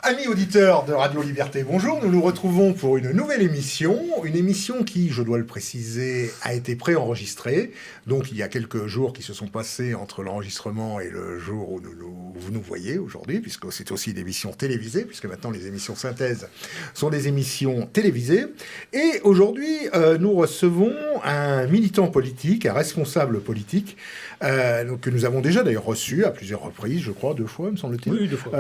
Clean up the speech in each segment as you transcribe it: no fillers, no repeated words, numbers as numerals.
Amis auditeurs de Radio Liberté, bonjour. Nous nous retrouvons pour une nouvelle émission. Une émission qui, je dois le préciser, a été préenregistrée. Donc, il y a quelques jours qui se sont passés entre l'enregistrement et le jour où vous nous voyez aujourd'hui, puisque c'est aussi une émission télévisée, puisque maintenant les émissions synthèse sont des émissions télévisées. Et aujourd'hui, nous recevons un militant politique, un responsable politique, que nous avons déjà d'ailleurs reçu à plusieurs reprises, je crois, 2 fois, me semble-t-il. Oui, 2 fois.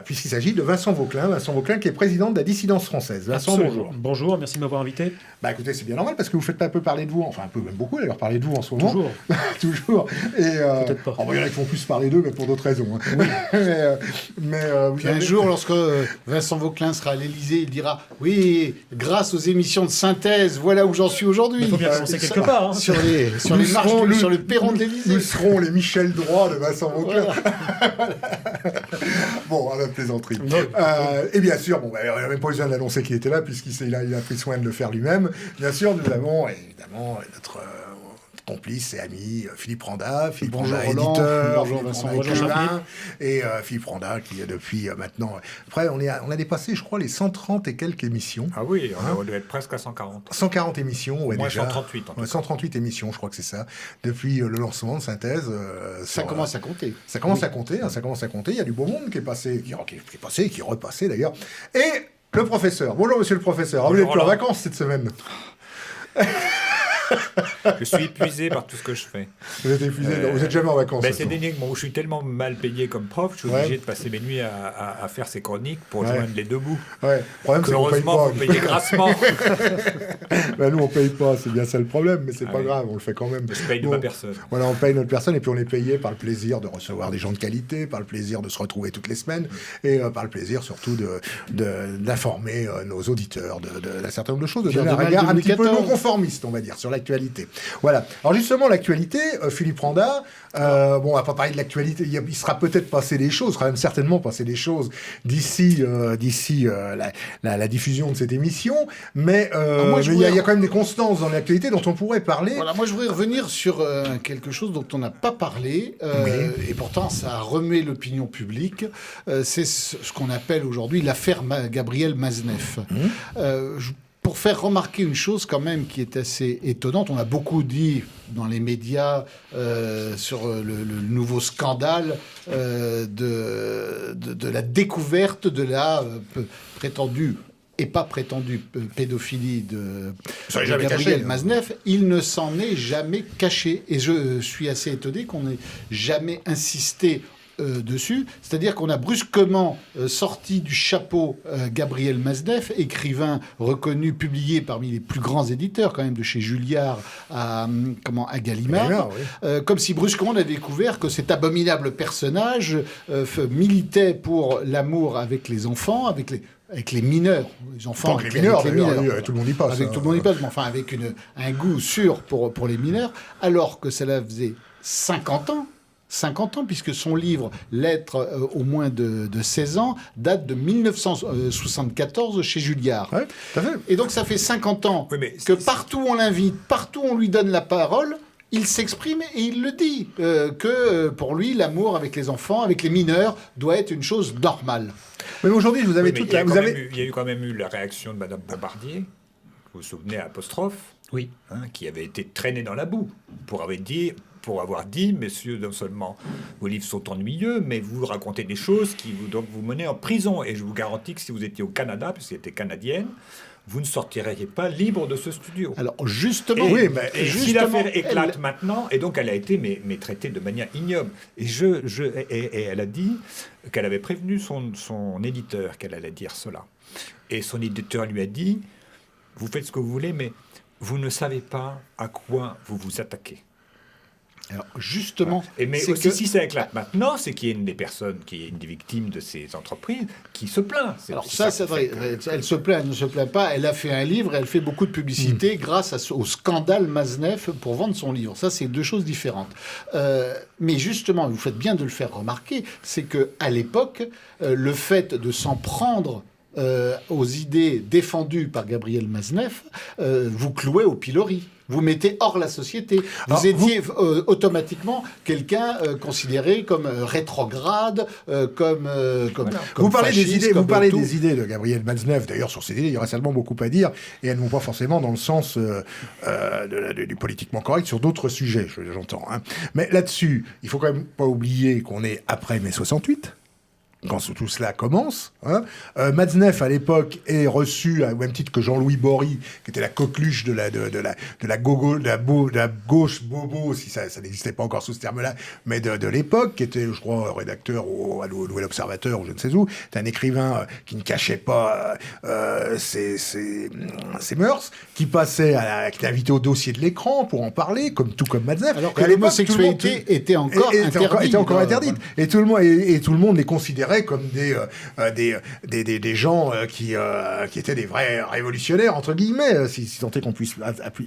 Puisqu'il s'agit de Vincent Vauquelin qui est président de la dissidence française. Vincent, Absolument. bonjour. Bonjour, merci de m'avoir invité. Bah écoutez, c'est bien normal parce que vous faites pas un peu parler de vous, enfin un peu, même beaucoup d'ailleurs, parler de vous en ce moment. Toujours. Toujours. Et Peut-être pas. il y en a qui font plus parler d'eux, mais pour d'autres raisons. Hein. Oui. Vous Un jour, lorsque Vincent Vauquelin sera à l'Élysée, il dira « Oui, grâce aux émissions de synthèse, voilà où j'en suis aujourd'hui. » Il faut bien commencer quelque part. Hein. Sur les marches, sur le perron de l'Élysée. Nous serons les Michel Droit de Vincent Vauquelin. Voilà. Bon, à la plaisanterie. Et bien sûr, on n'a même pas besoin d'annoncer qu'il était là, puisqu'il a pris soin de le faire lui-même. Bien sûr, nous avons évidemment notre complice et ami Philippe Randa. Philippe Randa, éditeur. Bonjour Vincent. Bonjour écrivain, et Philippe Randa, qui est depuis maintenant... Après, on a dépassé, je crois, les 130 et quelques émissions. Ah oui, on doit être presque à 140. 140 émissions, ouais, Moins déjà. 138, en tout cas. 138 émissions, je crois que c'est ça. Depuis le lancement de Synthèse. Ça commence à compter. Ça commence à compter, hein, ça commence à compter. Il y a du beau monde qui est passé, qui est passé, qui est repassé d'ailleurs. Et le professeur. Bonjour, monsieur le professeur. Vous n'êtes plus en vacances cette semaine. Je suis épuisé par tout ce que je fais. Vous êtes épuisé, vous n'êtes jamais en vacances. C'est d'énigme. Je suis tellement mal payé comme prof, je suis obligé de passer mes nuits à faire ces chroniques pour joindre les deux bouts. Ouais. Le problème, c'est qu'on paye pas. Heureusement, vous payez grassement. Nous, on paye pas, c'est bien ça le problème, mais c'est pas grave, on le fait quand même. Je paye de ma personne. Voilà, on paye notre personne et puis on est payé par le plaisir de recevoir des gens de qualité, par le plaisir de se retrouver toutes les semaines et par le plaisir surtout d'informer nos auditeurs d'un certain nombre de choses, de donner un regard un petit peu non conformiste, on va dire, sur l'actualité. Voilà. Alors justement, l'actualité, Philippe Randa, on va pas parler de l'actualité, il sera peut-être passé des choses, il sera même certainement passé des choses d'ici la diffusion de cette émission, mais il y a quand même des constances dans l'actualité dont on pourrait parler. Voilà, moi je voudrais revenir sur quelque chose dont on n'a pas parlé, et pourtant ça remet l'opinion publique, c'est ce qu'on appelle aujourd'hui l'affaire Gabriel Mazeneff. Pour faire remarquer une chose quand même qui est assez étonnante, on a beaucoup dit dans les médias sur le nouveau scandale de la découverte de la prétendue et pas prétendue pédophilie de Gabriel Mazeneff. Il ne s'en est jamais caché. Et je suis assez étonné qu'on n'ait jamais insisté dessus, c'est-à-dire qu'on a brusquement sorti du chapeau Gabriel Mazeneff, écrivain reconnu, publié parmi les plus grands éditeurs quand même de chez Julliard à Gallimard, comme si brusquement on avait découvert que cet abominable personnage militait pour l'amour avec les enfants, avec les mineurs, les enfants, avec les mineurs, tout le monde y passe. Avec tout le monde y passe, mais enfin avec un goût sûr pour les mineurs, alors que cela faisait 50 ans, puisque son livre « Lettres aux moins de 16 ans » date de 1974 chez Julliard. Ouais, tout à fait. Et donc ça fait 50 ans que partout on l'invite, partout on lui donne la parole, il s'exprime et il le dit, que pour lui, l'amour avec les enfants, avec les mineurs, doit être une chose normale. Mais aujourd'hui, vous avez il y a eu quand même eu la réaction de Madame Bombardier, vous vous souvenez, à Apostrophe, oui, qui avait été traînée dans la boue pour avoir dit, messieurs, non seulement vos livres sont ennuyeux, mais vous racontez des choses qui vous menez en prison. Et je vous garantis que si vous étiez au Canada, puisqu'elle était canadienne, vous ne sortiriez pas libre de ce studio. Alors justement, si l'affaire éclate maintenant, et donc elle a été mais traitée de manière ignoble. Et elle a dit qu'elle avait prévenu son éditeur qu'elle allait dire cela. Et son éditeur lui a dit, vous faites ce que vous voulez, mais vous ne savez pas à quoi vous vous attaquez. Alors justement, mais aussi, si ça éclate maintenant, c'est qu'il y a une des personnes, qui est une des victimes de ces entreprises, qui se plaint. Alors ça, c'est vrai. Elle se plaint, elle ne se plaint pas. Elle a fait un livre, elle fait beaucoup de publicité grâce au scandale Mazeneff pour vendre son livre. Ça, c'est deux choses différentes. Mais justement, vous faites bien de le faire remarquer, c'est que à l'époque, le fait de s'en prendre aux idées défendues par Gabriel Maznef, vous clouez au pilori. Vous mettez hors la société. Vous étiez automatiquement quelqu'un considéré comme rétrograde, comme vous parlez fasciste, des idées, comme vous parlez tout. des idées de Gabriel Matzneff. D'ailleurs, sur ces idées, il y aurait certainement beaucoup à dire, et elles ne vont pas forcément dans le sens du politiquement correct sur d'autres sujets, j'entends. Hein. Mais là-dessus, il faut quand même pas oublier qu'on est après mai 68. Quand tout cela commence. Hein. Matzneff, à l'époque, est reçu, au même titre que Jean-Louis Bory, qui était la coqueluche de la gauche bobo, si ça n'existait pas encore sous ce terme-là, mais de l'époque, qui était, je crois, rédacteur à Nouvel Observateur, ou je ne sais où. C'est un écrivain qui ne cachait pas ses mœurs, qui passait, qui était invité au dossier de l'écran pour en parler, tout comme Matzneff. Alors que l'homosexualité était encore interdite. Et tout le monde les considérait comme des gens qui étaient des vrais révolutionnaires, entre guillemets, si tant est qu'on puisse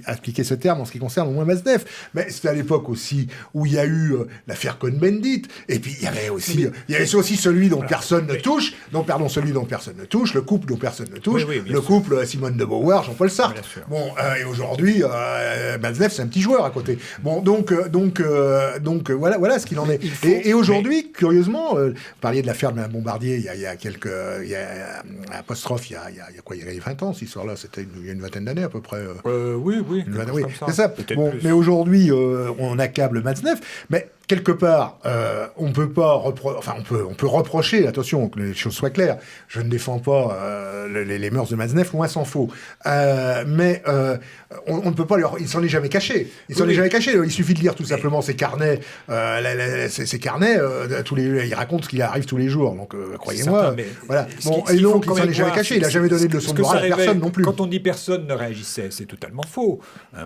appliquer ce terme en ce qui concerne au moins Matzneff. Mais c'était à l'époque aussi où il y a eu l'affaire Cohn-Bendit, et puis il y avait aussi celui dont personne ne touche, le couple dont personne ne touche, le couple Simone de Beauvoir, Jean-Paul Sartre. Bon, et aujourd'hui, Matzneff, c'est un petit joueur à côté. Bon, donc voilà ce qu'il en est. Et aujourd'hui, curieusement, vous parliez de l'affaire de Bombardier, il y a apostrophe, il y a 20 ans, cette histoire-là, c'était il y a une vingtaine d'années à peu près. Oui, c'est ça. Bon, mais aujourd'hui, on accable Matzneff, mais quelque part, on peut pas on peut reprocher, attention, que les choses soient claires, je ne défends pas les mœurs de Matzneff, loin s'en faut, mais on ne peut pas il s'en est jamais caché. Il suffit de lire tout simplement ses carnets, il raconte ce qu'il arrive tous les jours, donc croyez-moi, voilà. Bon, et donc il s'en est jamais caché, il a jamais donné de leçon de morale à personne non plus. Quand on dit personne ne réagissait, c'est totalement faux.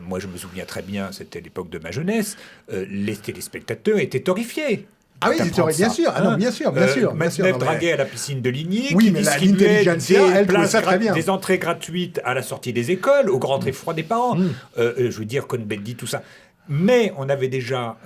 Moi, je me souviens très bien, c'était l'époque de ma jeunesse, les téléspectateurs étaient horrifiés. Ah oui, bien sûr. Ah non, bien sûr. Matzneff draguait à la piscine de Ligny, oui, qui mais distribuait des entrées gratuites à la sortie des écoles, au grand effroi des parents. Je veux dire, Cohn-Bendit, tout ça. Mais on avait déjà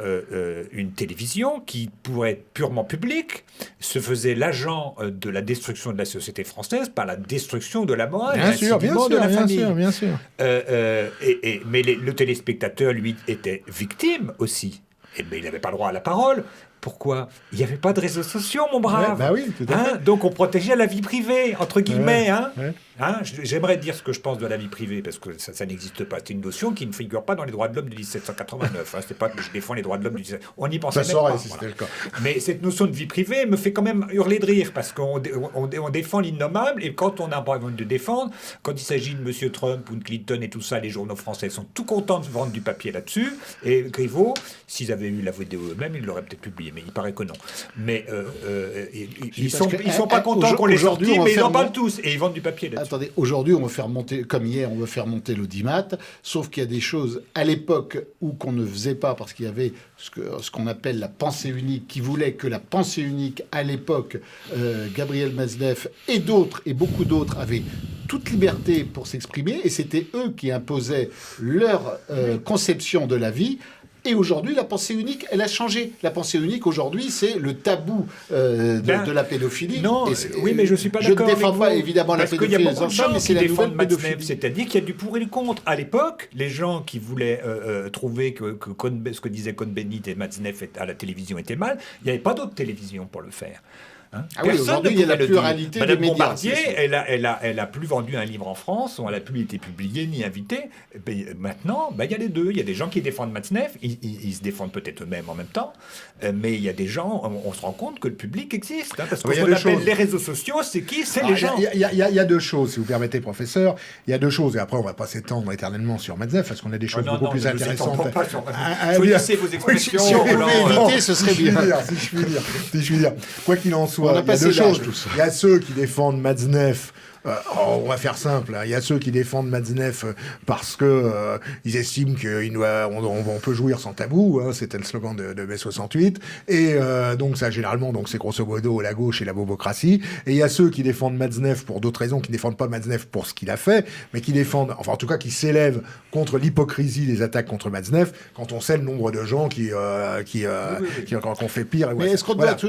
une télévision qui, pour être purement publique, se faisait l'agent de la destruction de la société française par la destruction de la morale, de la famille. Bien sûr. Mais le téléspectateur, lui, était victime aussi. Mais il n'avait pas le droit à la parole. Pourquoi ? Il n'y avait pas de réseaux sociaux, mon brave. Oui, tout à fait. Donc on protégeait la vie privée, entre guillemets. J'aimerais dire ce que je pense de la vie privée, parce que ça n'existe pas. C'est une notion qui ne figure pas dans les droits de l'homme de 1789. C'est pas que je défends les droits de l'homme de 1789. On n'y pensait même pas. Si c'était le cas. Mais cette notion de vie privée me fait quand même hurler de rire, parce qu'on défend l'innommable, et quand on a pas besoin de défendre, quand il s'agit de M. Trump ou de Clinton et tout ça, les journaux français sont tout contents de vendre du papier là-dessus. Et Griveaux, s'ils avaient eu la vidéo eux-mêmes, ils l'auraient peut-être publié. Mais il paraît que non. Mais ils sont pas contents qu'on les sorte, mais ils en parlent tous et ils vendent du papier là-dessus. Attendez, aujourd'hui on veut faire monter, comme hier, on veut faire monter l'audimat, sauf qu'il y a des choses à l'époque où qu'on ne faisait pas parce qu'il y avait ce qu'on appelle la pensée unique, qui voulait que la pensée unique à l'époque, Gabriel Matzneff et d'autres et beaucoup d'autres avaient toute liberté pour s'exprimer et c'était eux qui imposaient leur conception de la vie. Et aujourd'hui, la pensée unique, elle a changé. La pensée unique, aujourd'hui, c'est le tabou de la pédophilie. Non, oui, mais je ne suis pas d'accord. Je ne défends pas, évidemment, la pédophilie des enfants, mais c'est la nouvelle pédophilie. C'est-à-dire qu'il y a du pour et du contre. À l'époque, les gens qui voulaient trouver que ce que disait Cohn-Bendit et Matzneff à la télévision était mal, il n'y avait pas d'autre télévision pour le faire. Aujourd'hui, il y a la pluralité des médias. Bombardier, elle a plus vendu un livre en France, elle n'a plus été publiée ni invitée. Maintenant, il y a les deux. Il y a des gens qui défendent Matzneff, ils se défendent peut-être eux-mêmes en même temps, mais il y a des gens, on se rend compte que le public existe. Parce que ce qu'on appelle les réseaux sociaux, c'est qui ? C'est les gens. Il y a deux choses, si vous permettez, professeur. Il y a deux choses, et après, on ne va pas s'étendre éternellement sur Matzneff, parce qu'on a des choses beaucoup plus intéressantes. Choisissez vos expressions. Si on pouvait éviter, ce serait bien. Si je puis dire. Quoi qu'il en soit, il y a deux choses. Il y a ceux qui défendent Matzneff. On va faire simple. Il y a ceux qui défendent Matzneff parce que ils estiment qu'on peut jouir sans tabou. C'était le slogan de mai 68. Et donc ça, généralement, c'est grosso modo la gauche et la bobocratie. Et il y a ceux qui défendent Matzneff pour d'autres raisons, qui ne défendent pas Matzneff pour ce qu'il a fait, mais qui défendent, enfin en tout cas qui s'élèvent contre l'hypocrisie des attaques contre Matzneff, quand on sait le nombre de gens qui ont fait pire. Mais est-ce qu'on doit être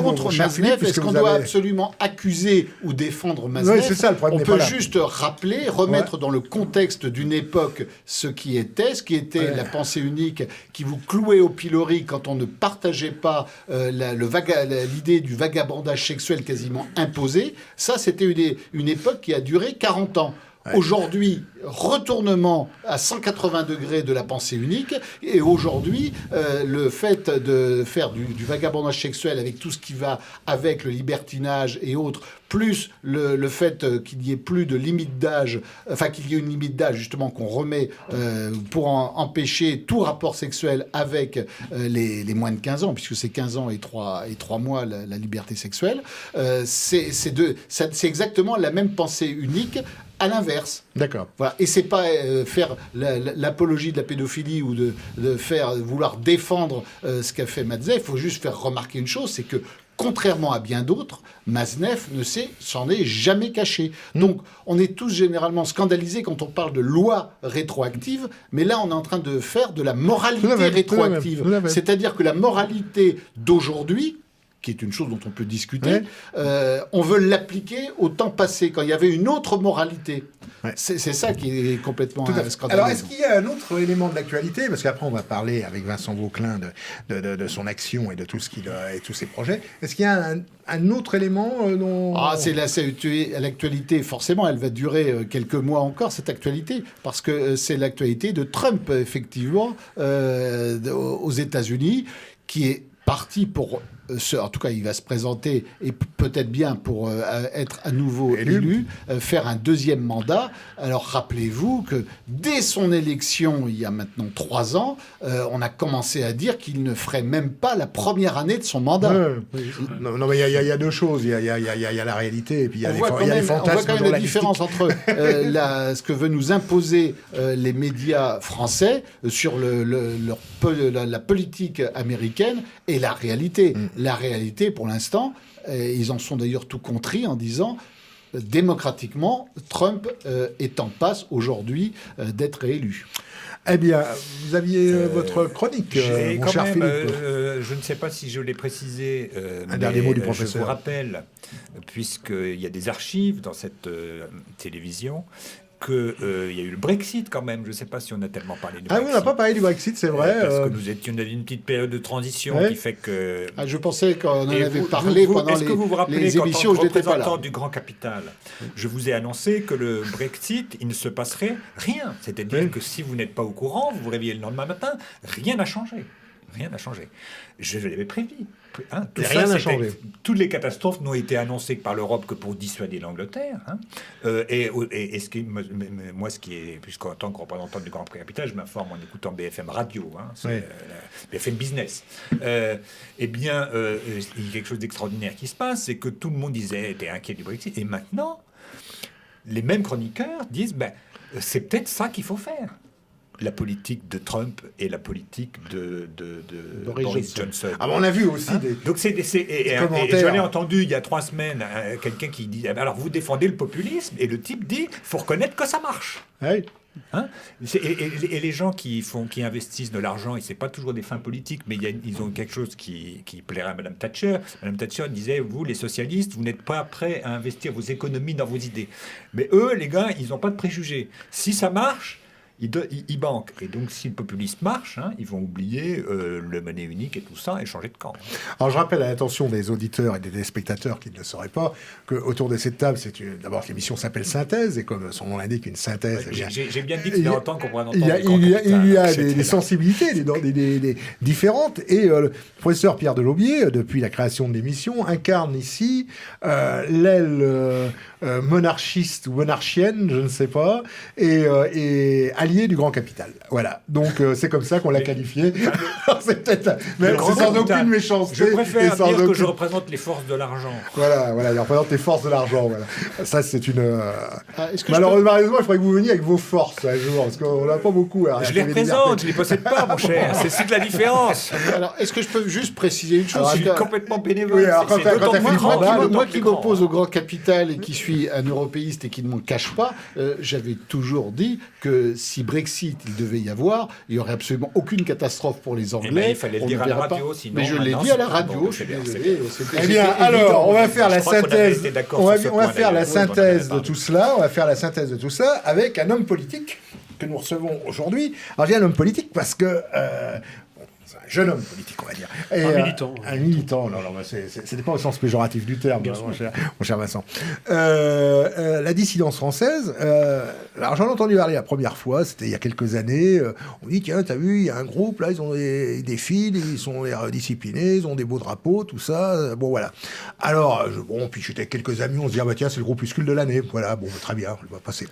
contre Matzneff ? Est-ce qu'on doit absolument accuser ou défendre Maznev. C'est ça, le problème on n'est peut pas là. juste rappeler, remettre dans le contexte d'une époque ce qui était la pensée unique qui vous clouait au pilori quand on ne partageait pas l'idée du vagabondage sexuel quasiment imposé. Ça, c'était une époque qui a duré 40 ans. Aujourd'hui, retournement à 180 degrés de la pensée unique. Et aujourd'hui, le fait de faire du vagabondage sexuel avec tout ce qui va avec le libertinage et autres, plus le fait qu'il n'y ait plus de limite d'âge, enfin qu'il y ait une limite d'âge justement qu'on remet pour empêcher tout rapport sexuel avec les moins de 15 ans, puisque c'est 15 ans et 3 mois la liberté sexuelle, c'est exactement la même pensée unique. À l'inverse. D'accord. Voilà. Et c'est pas faire l'apologie de la pédophilie ou de vouloir défendre ce qu'a fait Maznev. Il faut juste faire remarquer une chose, c'est que contrairement à bien d'autres, Maznev s'en est jamais caché. Donc, on est tous généralement scandalisés quand on parle de loi rétroactive, mais là, on est en train de faire de la moralité rétroactive. C'est-à-dire que la moralité d'aujourd'hui, qui est une chose dont on peut discuter, on veut l'appliquer au temps passé, quand il y avait une autre moralité. Ouais. C'est ça qui est complètement scandaleux. Alors, est-ce qu'il y a un autre élément de l'actualité? Parce qu'après, on va parler avec Vincent Vauquelin de son action et de tout ce qu'il a et tous ses projets. Est-ce qu'il y a un autre élément dont... c'est l'actualité. Forcément, elle va durer quelques mois encore, cette actualité, parce que c'est l'actualité de Trump, effectivement, aux États-Unis, qui est parti pour... en tout cas, il va se présenter et peut-être bien pour être à nouveau élu, faire un deuxième mandat. Alors, rappelez-vous que dès son élection, il y a maintenant 3 ans, on a commencé à dire qu'il ne ferait même pas la première année de son mandat. Non, mais il y a deux choses. Il y a la réalité et puis il y a les fantasmes. On voit quand même la différence entre ce que veut nous imposer les médias français sur la politique américaine et la réalité. La réalité, pour l'instant, ils en sont d'ailleurs tout contris en disant démocratiquement, Trump est en passe aujourd'hui d'être réélu. Eh bien, vous aviez votre chronique, mon cher Philippe. Je ne sais pas si je l'ai précisé. Un dernier mot du professeur. Je vous rappelle, puisqu'il y a des archives dans cette télévision, qu'il y a eu le Brexit quand même. Je ne sais pas si on a tellement parlé du Brexit. Oui, on n'a pas parlé du Brexit, c'est vrai. Parce que nous étions dans une petite période de transition qui fait que... je pensais qu'on en avait parlé pendant les émissions où je n'étais pas là. Du grand capital, je vous ai annoncé que le Brexit, il ne se passerait rien. C'est-à-dire que si vous n'êtes pas au courant, vous vous réveillez le lendemain matin, rien n'a changé. Rien n'a changé. Je l'avais prévu. Rien n'a changé. Toutes les catastrophes n'ont été annoncées que par l'Europe que pour dissuader l'Angleterre. Moi, ce qui est, puisqu'en tant que représentant du grand capital, je m'informe en écoutant BFM Radio, BFM Business. Il y a quelque chose d'extraordinaire qui se passe, c'est que tout le monde était inquiet du Brexit. Et maintenant, les mêmes chroniqueurs disent c'est peut-être ça qu'il faut faire. La politique de Trump et la politique de Boris Johnson. On a vu aussi des... Donc et j'en ai entendu il y a 3 semaines quelqu'un qui dit alors vous défendez le populisme, et le type dit faut reconnaître que ça marche. Oui. Et les gens qui investissent de l'argent, et c'est pas toujours des fins politiques, mais ils ont quelque chose qui plairait à Mme Thatcher. Mme Thatcher disait vous les socialistes, vous n'êtes pas prêts à investir vos économies dans vos idées. Mais eux, les gars, ils n'ont pas de préjugés. Si ça marche, ils banquent. Et donc, si le populisme marche, ils vont oublier le monnaie unique et tout ça et changer de camp. Alors, je rappelle à l'attention des auditeurs et des téléspectateurs qui ne le sauraient pas qu'autour de cette table, d'abord, l'émission s'appelle Synthèse, et comme son nom l'indique, une synthèse... J'ai bien dit que c'était en tant qu'on pourrait entendre il y a des sensibilités des différentes, et le professeur Pierre Delobier, depuis la création de l'émission, incarne ici l'aile monarchiste ou monarchienne, je ne sais pas, et allié du grand capital. Voilà. Donc, c'est comme ça qu'on l'a qualifié. C'est peut-être... Mais c'est sans aucune méchanceté. Je préfère dire que je représente les forces de l'argent. Voilà, il représente les forces de l'argent. Voilà. Ça, c'est une... Malheureusement, il faudrait que vous veniez avec vos forces un jour, parce qu'on n'a pas beaucoup. Je les représente, je ne les possède pas, mon cher. C'est toute la différence. Alors, est-ce que je peux juste préciser une chose? Je suis complètement bénévole. Moi qui m'oppose au grand capital et qui suis un européiste et qui ne m'en cache pas, j'avais toujours dit que si si Brexit il devait y avoir, il n'y aurait absolument aucune catastrophe pour les Anglais. Ben, il fallait le dire à la radio, sinon... Mais je l'ai dit à la radio, je suis désolé. Eh bien, alors, on va faire la synthèse. On va faire la synthèse de tout cela. On va faire la synthèse de tout ça avec un homme politique que nous recevons aujourd'hui. Alors, je dis un homme politique parce que... c'est un jeune homme politique, on va dire. Et, un militant. Non, c'était pas au sens péjoratif du terme, mon cher Vincent. La dissidence française, alors j'en ai entendu parler la première fois, c'était il y a quelques années. On dit, tiens, t'as vu, il y a un groupe, là, ils ont des défilent, ils sont disciplinés, ils ont des beaux drapeaux, tout ça. Bon, voilà. Alors, puis j'étais avec quelques amis, on se dit, ah bah tiens, c'est le groupuscule de l'année. Voilà, bon, très bien, on va passer.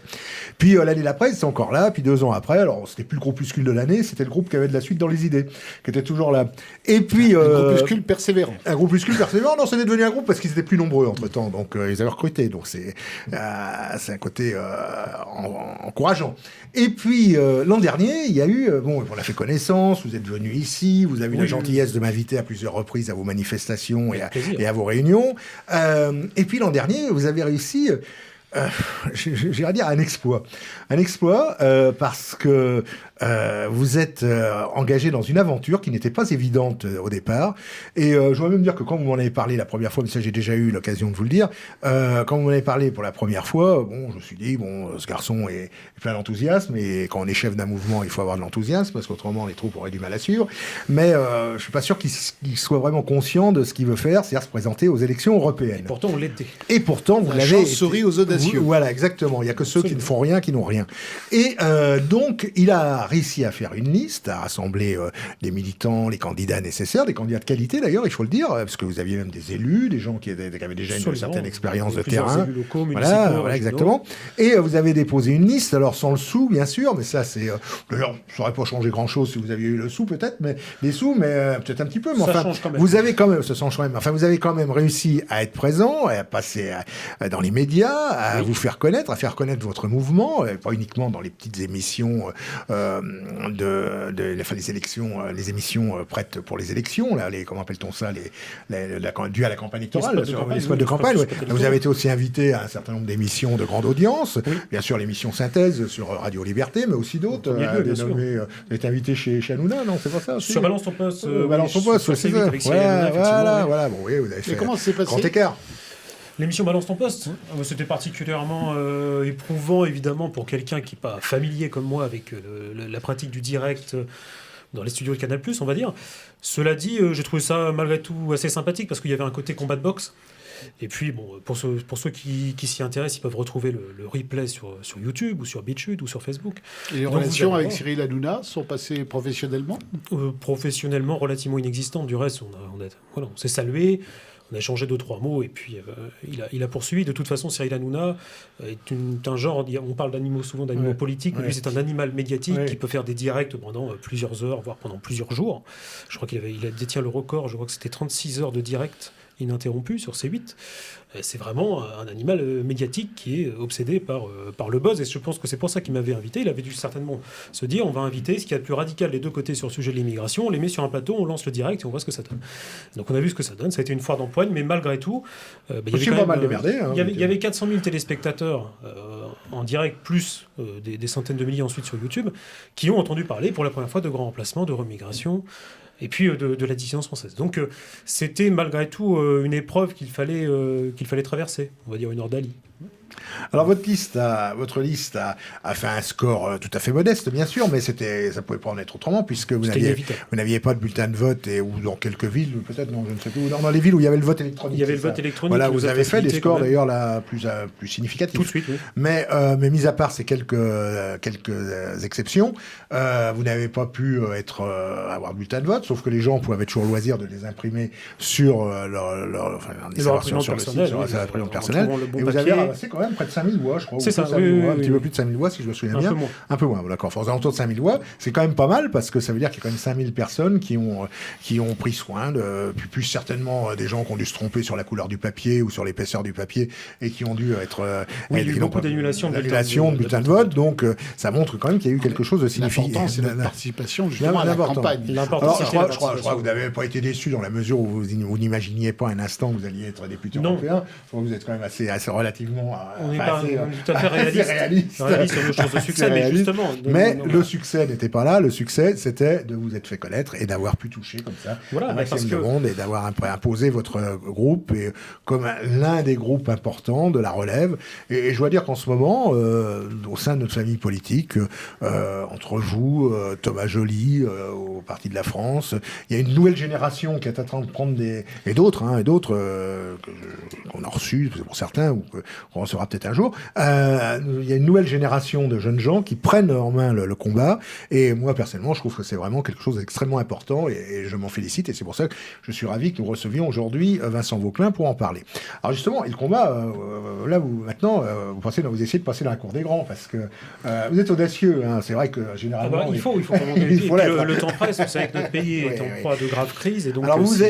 Puis l'année d'après, c'est encore là, puis 2 ans après, alors c'était plus le groupuscule de l'année, c'était le groupe qui avait de la suite dans les idées, qui était toujours là. Et puis... un groupuscule persévérant. Un groupuscule persévérant, non, c'était devenu un groupe parce qu'ils étaient plus nombreux entre-temps, donc ils avaient recruté, donc c'est un côté encourageant. Et puis, l'an dernier, il y a eu... on a fait connaissance, vous êtes venus ici, vous avez eu la gentillesse de m'inviter à plusieurs reprises à vos manifestations et à vos réunions. Et puis, l'an dernier, vous avez réussi... j'irais dire un exploit. Un exploit parce que vous êtes engagé dans une aventure qui n'était pas évidente au départ. Et je dois même dire que quand vous m'en avez parlé la première fois, mais ça j'ai déjà eu l'occasion de vous le dire, quand vous m'en avez parlé pour la première fois, je me suis dit, ce garçon est plein d'enthousiasme, et quand on est chef d'un mouvement, il faut avoir de l'enthousiasme, parce qu'autrement les troupes auraient du mal à suivre. Mais je suis pas sûr qu'il soit vraiment conscient de ce qu'il veut faire, c'est-à-dire se présenter aux élections européennes. Et pourtant, on l'était. Et pourtant, vous l'avez... La chance sourit aux audacieux. Voilà, exactement. Il n'y a que ceux qui ne font rien, qui n'ont rien. Et donc, il a réussi à faire une liste, à rassembler les militants, les candidats nécessaires, des candidats de qualité d'ailleurs, il faut le dire, parce que vous aviez même des élus, des gens qui avaient déjà une certaine expérience de terrain. Élus locaux, voilà, exactement. Et vous avez déposé une liste, alors sans le sou, bien sûr, mais ça, c'est... D'ailleurs, ça n'aurait pas changé grand-chose si vous aviez eu le sou, peut-être, mais les sous, mais peut-être un petit peu. Mais ça enfin, change quand même. vous avez quand même, ça change quand même. Enfin, vous avez quand même réussi à être présent, à passer dans les médias, à vous faire connaître, à faire connaître votre mouvement, pas uniquement dans les petites émissions les élections, les émissions prêtes pour les élections, là, comment appelle-t-on ça, dues à la campagne électorale, les spots de campagne. Vous avez été aussi invité à un certain nombre d'émissions de grande audience, bien sûr l'émission Synthèse sur Radio Liberté, mais aussi d'autres. Vous avez été invité chez Hanouna, non, c'est pas ça aussi, sur Balance ton poste. Balance ton poste, c'est ça. Voilà. Bon, oui, vous avez fait comment ça s'est passé ? Grand écart. L'émission Balance ton poste, c'était particulièrement éprouvant, évidemment, pour quelqu'un qui n'est pas familier comme moi avec la pratique du direct dans les studios de Canal+, on va dire. Cela dit, j'ai trouvé ça malgré tout assez sympathique parce qu'il y avait un côté combat de boxe. Et puis, pour ceux qui s'y intéressent, ils peuvent retrouver le replay sur YouTube ou sur BitChute ou sur Facebook. Et les relations avec Cyril Hanouna sont passées professionnellement ? Professionnellement, relativement inexistantes. Du reste, on s'est salué. On a échangé 2-3 mots et puis il a poursuivi. De toute façon, Cyril Hanouna est un genre, on parle d'animaux souvent d'animaux politiques, mais lui c'est un animal médiatique qui peut faire des directs pendant plusieurs heures, voire pendant plusieurs jours. Je crois qu'il détient le record, je crois que c'était 36 heures de direct ininterrompu sur C8. C'est vraiment un animal médiatique qui est obsédé par le buzz, et je pense que c'est pour ça qu'il m'avait invité. Il avait dû certainement se dire, on va inviter ce qu'il y a de plus radical des deux côtés sur le sujet de l'immigration, on les met sur un plateau, on lance le direct et on voit ce que ça donne. Donc on a vu ce que ça donne, ça a été une foire d'empoigne, mais malgré tout, il y avait 400 000 téléspectateurs en direct, plus des centaines de milliers ensuite sur YouTube, qui ont entendu parler pour la première fois de grands remplacements, de remigration, et puis de la dissidence française. Donc c'était malgré tout une épreuve qu'il fallait traverser, on va dire une ordalie. Alors votre liste a fait un score tout à fait modeste, bien sûr, mais ça pouvait pas en être autrement, puisque vous n'aviez pas de bulletin de vote, ou dans quelques villes, peut-être, non, je ne sais plus, dans les villes où il y avait le vote électronique. Il y avait le vote électronique. Voilà, vous avez fait des scores d'ailleurs là plus significatifs. Tout de suite, oui. Mais mis à part ces quelques exceptions, vous n'avez pas pu avoir de bulletin de vote, sauf que les gens pouvaient toujours le loisir de les imprimer sur leur imprimante personnelle. Et vous avez ramassé quand même près de 5000 voix, je crois. C'est ça, un petit peu plus de 5000 voix, si je me souviens bien. Un peu moins, d'accord. Aux alentours de 5000 voix, c'est quand même pas mal, parce que ça veut dire qu'il y a quand même 5000 personnes qui ont pris soin plus certainement des gens qui ont dû se tromper sur la couleur du papier ou sur l'épaisseur du papier, et qui ont dû être... il y a eu beaucoup d'annulations de bulletins de vote, donc ça montre quand même qu'il y a eu quelque chose de significatif. L'important, c'est notre participation, justement, à la campagne. Alors, je crois que vous n'avez pas été déçu dans la mesure où vous n'imaginiez pas un instant que vous alliez être député européen. Vous êtes quand même assez relativement on n'est pas tout à fait réaliste sur nos chances de succès, mais justement. Le succès n'était pas là. Le succès, c'était de vous être fait connaître et d'avoir pu toucher comme ça un maximum de monde et d'avoir imposé votre groupe et, comme l'un des groupes importants de la relève. Et je dois dire qu'en ce moment, au sein de notre famille politique, entre vous, Thomas Joly, au Parti de la France, il y a une nouvelle génération qui est en train de prendre et d'autres qu'on a reçus, pour certains, ou qu'on recevra peut-être un jour. Il y a une nouvelle génération de jeunes gens qui prennent en main le combat. Et moi, personnellement, je trouve que c'est vraiment quelque chose d'extrêmement important et je m'en félicite. Et c'est pour ça que je suis ravi que nous recevions aujourd'hui Vincent Vauquelin pour en parler. Alors justement, et le combat, là, maintenant, vous essayez de passer dans la cour des grands parce que vous êtes audacieux. Hein. C'est vrai que généralement... il faut remonter le temps presse. Vous savez que notre pays est en proie de graves crises. Et donc, alors vous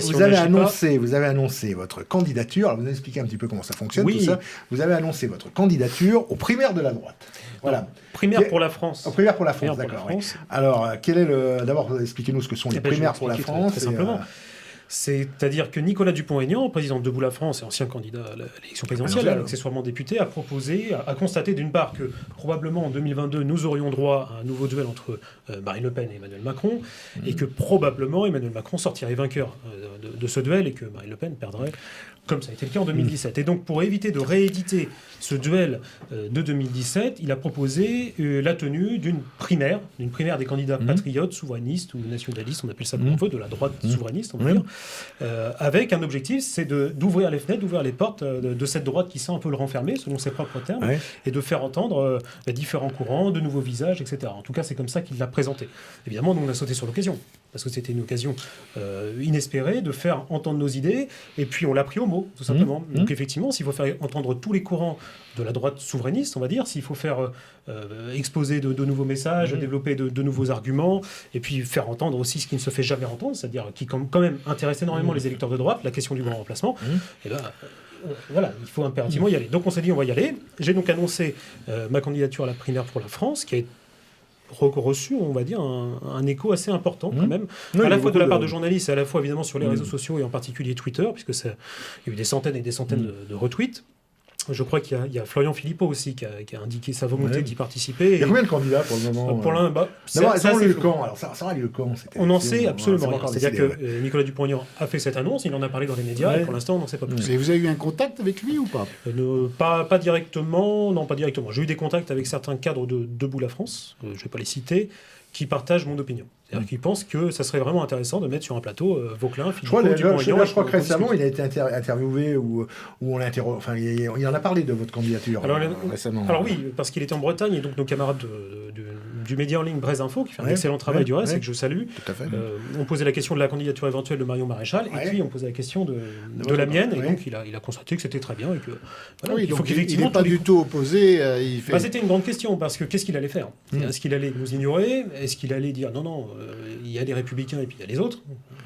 avez annoncé votre candidature. Alors vous avez expliqué un petit peu comment ça fonctionne, tout ça. Vous avez annoncé votre candidature aux primaires de la droite. Voilà. Primaire pour la France. Primaire pour la France, d'accord. Oui. Alors, d'abord, expliquez-nous ce que sont les primaires pour la France. Très simplement. C'est-à-dire que Nicolas Dupont-Aignan, président de Debout la France et ancien candidat à l'élection présidentielle, accessoirement député, a constaté d'une part que probablement en 2022, nous aurions droit à un nouveau duel entre Marine Le Pen et Emmanuel Macron, et que probablement Emmanuel Macron sortirait vainqueur de ce duel et que Marine Le Pen perdrait, comme ça a été le cas en 2017. Et donc, pour éviter de rééditer ce duel de 2017, il a proposé la tenue d'une primaire des candidats patriotes, souverainistes ou nationalistes, on appelle ça comme on veut, de la droite souverainiste, on va dire, avec un objectif, c'est d'ouvrir les fenêtres, d'ouvrir les portes de cette droite qui sent un peu le renfermer, selon ses propres termes, et de faire entendre différents courants, de nouveaux visages, etc. En tout cas, c'est comme ça qu'il l'a présenté. Évidemment, nous, on a sauté sur l'occasion, parce que c'était une occasion inespérée de faire entendre nos idées, et puis on l'a pris au mot, tout simplement. Donc effectivement, s'il faut faire entendre tous les courants de la droite souverainiste, on va dire, s'il faut faire exposer de nouveaux messages, développer de nouveaux arguments, et puis faire entendre aussi ce qui ne se fait jamais entendre, c'est-à-dire qui quand même intéresse énormément les électeurs de droite, la question du grand remplacement, et là... voilà, il faut impérativement y aller. Donc on s'est dit, on va y aller. J'ai donc annoncé ma candidature à la primaire pour la France, qui a reçu, on va dire, un écho assez important quand même, à la fois de la part de journalistes et à la fois évidemment sur les réseaux sociaux et en particulier Twitter, puisque il y a eu des centaines et des centaines de retweets. Je crois qu'il y a Florian Philippot aussi qui a indiqué sa volonté d'y participer. Il y a combien de candidats pour le moment le camp. Alors, ça le camp. On n'en sait absolument rien. C'est-à-dire que Nicolas Dupont-Aignan a fait cette annonce, il en a parlé dans les médias, et pour l'instant, on n'en sait pas plus. Et vous avez eu un contact avec lui ou pas pas directement. Non, pas directement. J'ai eu des contacts avec certains cadres de Debout la France, je ne vais pas les citer, qui partagent mon opinion. C'est-à-dire qu'ils pensent que ça serait vraiment intéressant de mettre sur un plateau Vauquelin, Philippot, Dupont-Aignan. Je crois que récemment, il a été interviewé ou on l'a interrogé. Enfin, il en a parlé de votre candidature récemment. Alors oui, parce qu'il était en Bretagne et donc nos camarades du média en ligne Braise Info, qui fait un excellent travail du reste et que je salue, ont posé la question de la candidature éventuelle de Marion Maréchal et puis on posait la question de la mienne et donc il a constaté que c'était très bien et que il faut qu'effectivement il n'est pas du tout opposé. C'était une grande question parce que qu'est-ce qu'il allait faire ? Est-ce qu'il allait nous ignorer ? Est-ce qu'il allait dire non, il y a les Républicains et puis il y a les autres.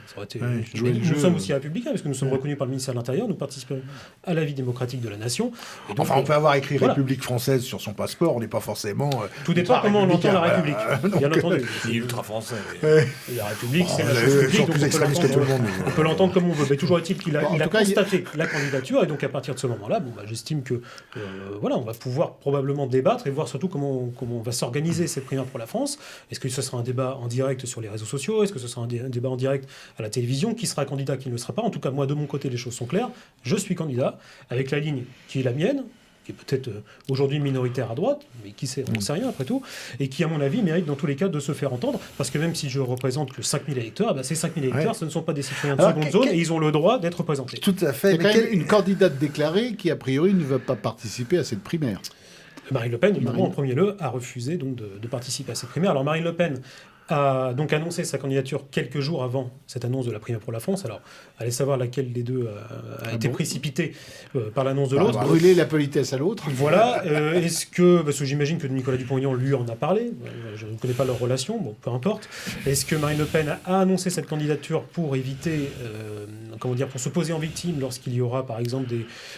Ça aurait été nous sommes aussi républicains parce que nous sommes reconnus par le ministère de l'Intérieur, nous participons à la vie démocratique de la nation. Et donc, on peut avoir écrit République française sur son passeport, on n'est pas forcément. Tout dépend comment on entend la République. Bien entendu. Il est ultra français. La République, c'est la chose publique, donc plus extrémiste que tout le monde. On peut l'entendre comme on veut. Mais toujours est-il qu'il a constaté la candidature et donc à partir de ce moment-là, j'estime que on va pouvoir probablement débattre et voir surtout comment on va s'organiser cette primaire pour la France. Est-ce que ce sera un débat en direct sur les réseaux sociaux ? Est-ce que ce sera un débat en direct à la télévision ? Qui sera candidat, qui ne le sera pas ? En tout cas, moi, de mon côté, les choses sont claires. Je suis candidat avec la ligne qui est la mienne, qui est peut-être aujourd'hui minoritaire à droite, mais qui sait, on ne sait rien après tout, et qui, à mon avis, mérite dans tous les cas de se faire entendre, parce que même si je représente que 5000 électeurs, ces 5000 électeurs, ce ne sont pas des citoyens de seconde zone, et ils ont le droit d'être représentés. Tout à fait. Il y a quand même une candidate déclarée qui, a priori, ne veut pas participer à cette primaire. Marine Le Pen, évidemment, en premier lieu, a refusé donc de participer à cette primaire. Alors Marine Le Pen a donc annoncé sa candidature quelques jours avant cette annonce de la primaire pour la France. Alors, allez savoir laquelle des deux a été précipitée par l'annonce de l'autre. Brûler la politesse à l'autre. Voilà. Parce que j'imagine que Nicolas Dupont-Aignan lui en a parlé. Je ne connais pas leur relation, bon, peu importe. Est-ce que Marine Le Pen a annoncé cette candidature pour éviter, pour se poser en victime lorsqu'il y aura, par exemple,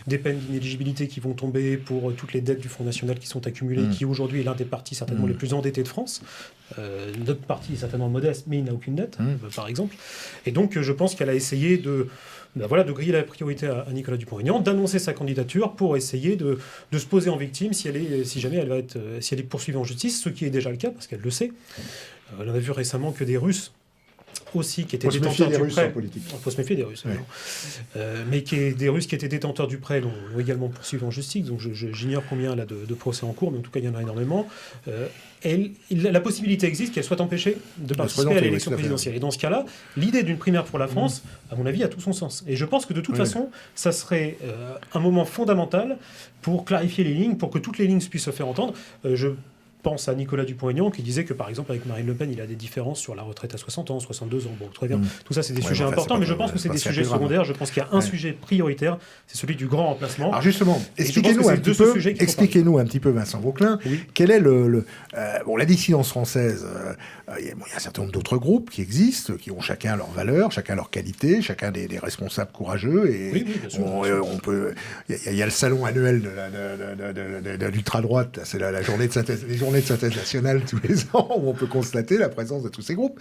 des peines d'inéligibilité qui vont tomber pour toutes les dettes du Front National qui sont accumulées, qui aujourd'hui est l'un des partis certainement les plus endettés de France. Notre parti est certainement modeste, mais il n'a aucune dette, par exemple. Et donc, je pense qu'elle a essayé de griller la priorité à Nicolas Dupont-Aignan, d'annoncer sa candidature pour essayer de se poser en victime si jamais si elle est poursuivie en justice, ce qui est déjà le cas, parce qu'elle le sait. On a vu récemment que des Russes aussi qui étaient détenteurs du prêt. Il faut se méfier des Russes. Oui. Mais des Russes qui étaient détenteurs du prêt l'ont également poursuivi en justice. Donc j'ignore combien là de procès en cours, mais en tout cas il y en a énormément. La possibilité existe qu'elle soit empêchée de participer à l'élection présidentielle. Et dans ce cas-là, l'idée d'une primaire pour la France, à mon avis, a tout son sens. Et je pense que de toute façon, ça serait un moment fondamental pour clarifier les lignes, pour que toutes les lignes puissent se faire entendre. Je pense à Nicolas Dupont-Aignan qui disait que par exemple avec Marine Le Pen il a des différences sur la retraite à 60 ans, 62 ans, bon très bien, tout ça c'est des sujets importants, mais je pense que c'est des sujets secondaires, je pense qu'il y a un sujet prioritaire, c'est celui du grand remplacement. Alors justement, expliquez-nous un petit peu Vincent Vauquelin, quel est la dissidence française, il y a un certain nombre d'autres groupes qui existent, qui ont chacun leurs valeurs, chacun leurs qualités, chacun des responsables courageux, et il y a le salon annuel de l'ultra-droite, c'est la journée de synthèse, de synthèse nationale tous les ans où on peut constater la présence de tous ces groupes.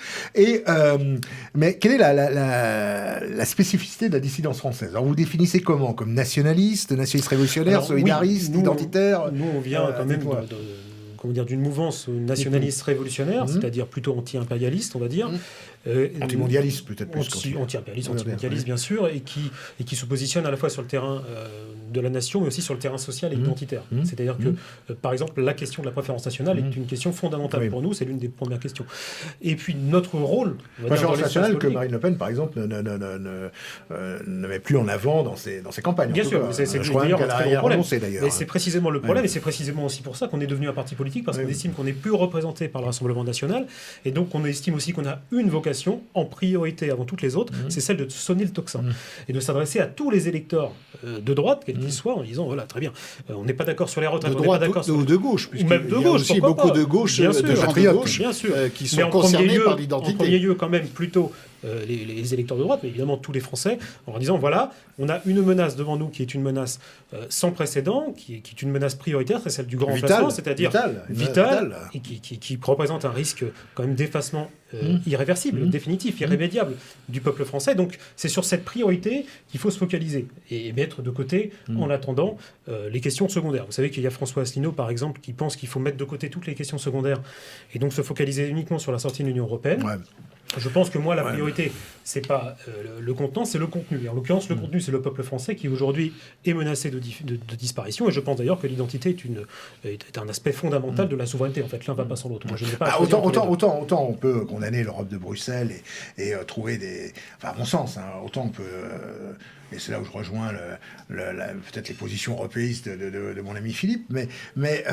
Mais quelle est la spécificité de la dissidence française? Alors vous définissez comment? Comme nationaliste révolutionnaire, solidariste, identitaire? Nous on vient quand même d'une mouvance nationaliste révolutionnaire, c'est-à-dire plutôt anti-impérialiste, on va dire. Antimondialiste peut-être plus. Anti-impérialiste, antimondialiste bien sûr, et qui se positionne à la fois sur le terrain de la nation, mais aussi sur le terrain social et identitaire. C'est-à-dire que, par exemple, la question de la préférence nationale est une question fondamentale pour nous, c'est l'une des premières questions. Et puis notre rôle... Préférence nationale que Marine Le Pen, par exemple, ne met plus en avant dans ses campagnes. Bien sûr, c'est d'ailleurs un très gros problème. Mais c'est précisément le problème, et c'est précisément aussi pour ça qu'on est devenu un parti politique, parce qu'on estime qu'on n'est plus représenté par le Rassemblement national, et donc on estime aussi qu'on a une vocation en priorité avant toutes les autres, c'est celle de sonner le tocsin et de s'adresser à tous les électeurs de droite, quels qu'ils soient, en disant voilà, très bien, on n'est pas d'accord sur les retraites, de droite ou de gauche, ou même de gauche, aussi beaucoup de gauche, bien sûr, de gens de gauche, bien sûr, qui sont concernés par l'identité. En premier lieu, quand même, plutôt les électeurs de droite, mais évidemment tous les Français, en leur disant voilà, on a une menace devant nous qui est une menace sans précédent, qui est une menace prioritaire, c'est celle du grand remplacement, c'est-à-dire vitale, et qui représente un risque quand même d'effacement irréversible, définitif, irrémédiable du peuple français. Donc c'est sur cette priorité qu'il faut se focaliser et mettre de côté, en attendant, les questions secondaires. Vous savez qu'il y a François Asselineau, par exemple, qui pense qu'il faut mettre de côté toutes les questions secondaires et donc se focaliser uniquement sur la sortie de l'Union européenne. Je pense que moi, la priorité, c'est pas le contenant, c'est le contenu. Et en l'occurrence, le contenu, c'est le peuple français qui aujourd'hui est menacé de disparition. Et je pense d'ailleurs que l'identité est un aspect fondamental de la souveraineté. En fait, l'un ne va pas sans l'autre. Moi, je ne vais pas autant on peut condamner l'Europe de Bruxelles et trouver des... Enfin, à mon sens, autant on peut... et c'est là où je rejoins peut-être les positions européistes de mon ami Philippe, mais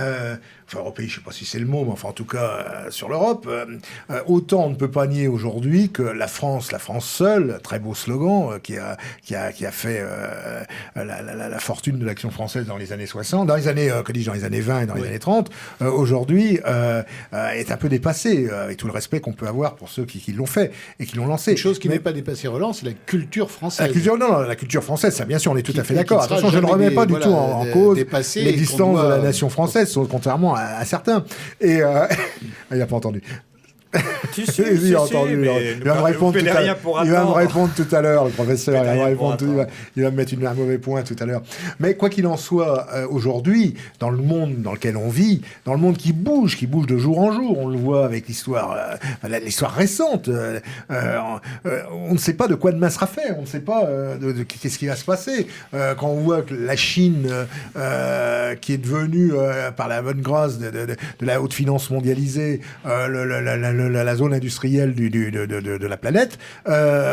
enfin européiste, je ne sais pas si c'est le mot, mais enfin en tout cas sur l'Europe, autant on ne peut pas nier aujourd'hui que la France seule, très beau slogan qui a fait la fortune de l'action française dans les années 60, dans les années 20 et dans les années 30, aujourd'hui est un peu dépassée, avec tout le respect qu'on peut avoir pour ceux qui l'ont fait et qui l'ont lancé. Une chose qui n'est pas dépassée, Roland, c'est la culture française. La culture française, ça bien sûr, on est tout à fait d'accord. Attention, je ne remets pas du tout en cause l'existence de la nation française, contrairement à certains. Et il n'a pas entendu. Il va me répondre tout à l'heure, le professeur. Il va me mettre un mauvais point tout à l'heure. Mais quoi qu'il en soit, aujourd'hui, dans le monde dans lequel on vit, dans le monde qui bouge de jour en jour, on le voit avec l'histoire récente. On ne sait pas de quoi demain sera fait. On ne sait pas qu'est-ce qui va se passer. Quand on voit que la Chine, qui est devenue, par la bonne grâce de la haute finance mondialisée, la zone industrielle de la planète.